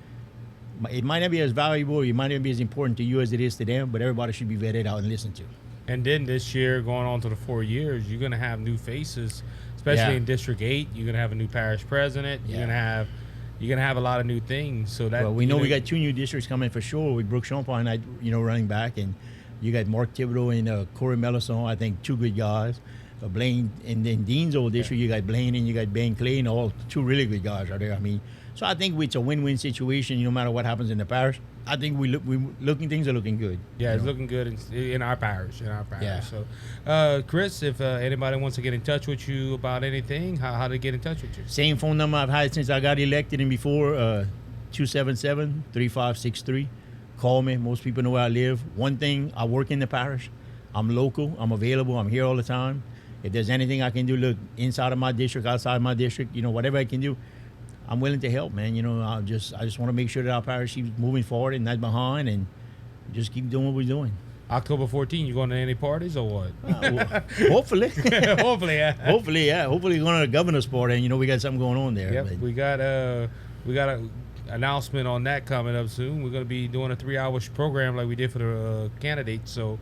Speaker 6: it might not be as valuable, it might not be as important to you as it is to them, but everybody should be vetted out and listened to.
Speaker 2: And then this year, going on to the 4 years, you're going to have new faces, especially in District 8. You're going to have a new parish president. You're going to have a lot of new things. So that
Speaker 6: we know we got 2 new districts coming for sure with Brook Champagne, running back, and you got Mark Thibodeau and Corey Melisson, I think 2 good guys. Blaine, and then Dean's old district, you got Blaine and you got Ben Clay, and all 2 really good guys are there. So I think it's a win-win situation, no matter what happens in the parish. I think things are looking good.
Speaker 2: Yeah, it's looking good in our parish.
Speaker 6: Yeah.
Speaker 2: So, Chris, if anybody wants to get in touch with you about anything, how to get in touch with you?
Speaker 6: Same phone number I've had since I got elected and before, 277-3563. Call me. Most people know where I live. One thing, I work in the parish. I'm local. I'm available. I'm here all the time. If there's anything I can do, look, inside of my district, outside my district, whatever I can do, I'm willing to help, man. I just want to make sure that our parish keeps moving forward and not behind, and just keep doing what we're doing.
Speaker 2: October 14th, you going to any parties or what?
Speaker 6: Hopefully.
Speaker 2: Hopefully, yeah.
Speaker 6: Hopefully going to the governor's party, and we got something going on there.
Speaker 2: Yep,
Speaker 6: but
Speaker 2: we got a announcement on that coming up soon. We're going to be doing a 3-hour program like we did for the candidates. So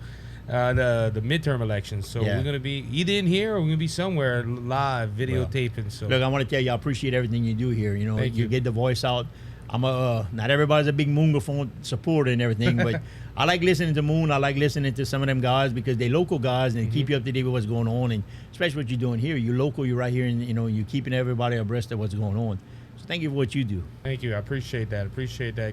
Speaker 2: the midterm elections. So
Speaker 6: Yeah.
Speaker 2: we're gonna be either in here or we're gonna be somewhere live videotaping. So
Speaker 6: Look, I want to tell you, I appreciate everything you do here. You know,
Speaker 2: Thank
Speaker 6: you
Speaker 2: you.
Speaker 6: get the voice out. I'm not everybody's a big Moongaphone supporter and everything, but I like listening to Moon. I like listening to some of them guys because they local guys and they keep you up to date with what's going on, and especially what you're doing here. You're local. You're right here, and you're keeping everybody abreast of what's going on. So thank you for what you do.
Speaker 2: thank you. I appreciate that.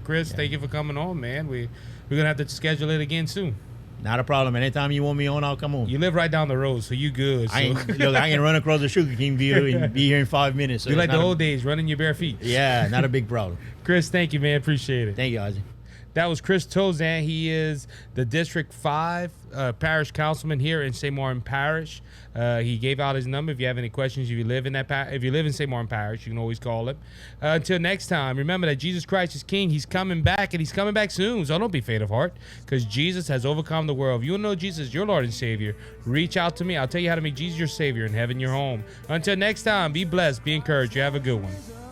Speaker 2: Chris, thank you for coming on, man. We're gonna have to schedule it again soon.
Speaker 6: Not a problem. Anytime you want me on, I'll come on.
Speaker 2: You live right down the road, so you good. So.
Speaker 6: I can run across the sugar cane field and be here in 5 minutes. So
Speaker 2: you
Speaker 6: it's
Speaker 2: like the
Speaker 6: not
Speaker 2: old days, running your bare feet.
Speaker 6: Yeah, not a big problem.
Speaker 2: Chris, thank you, man. Appreciate it.
Speaker 6: Thank you, Ozzy.
Speaker 2: That was Chris Tauzin. He is the District 5 Parish councilman here in St. Martin Parish. He gave out his number. If you have any questions, if you live in St. Martin Parish, you can always call him. Until next time, remember that Jesus Christ is King. He's coming back, and he's coming back soon. So don't be faint of heart, because Jesus has overcome the world. If you know Jesus, your Lord and Savior, reach out to me. I'll tell you how to make Jesus your Savior and heaven your home. Until next time, be blessed, be encouraged. You have a good one.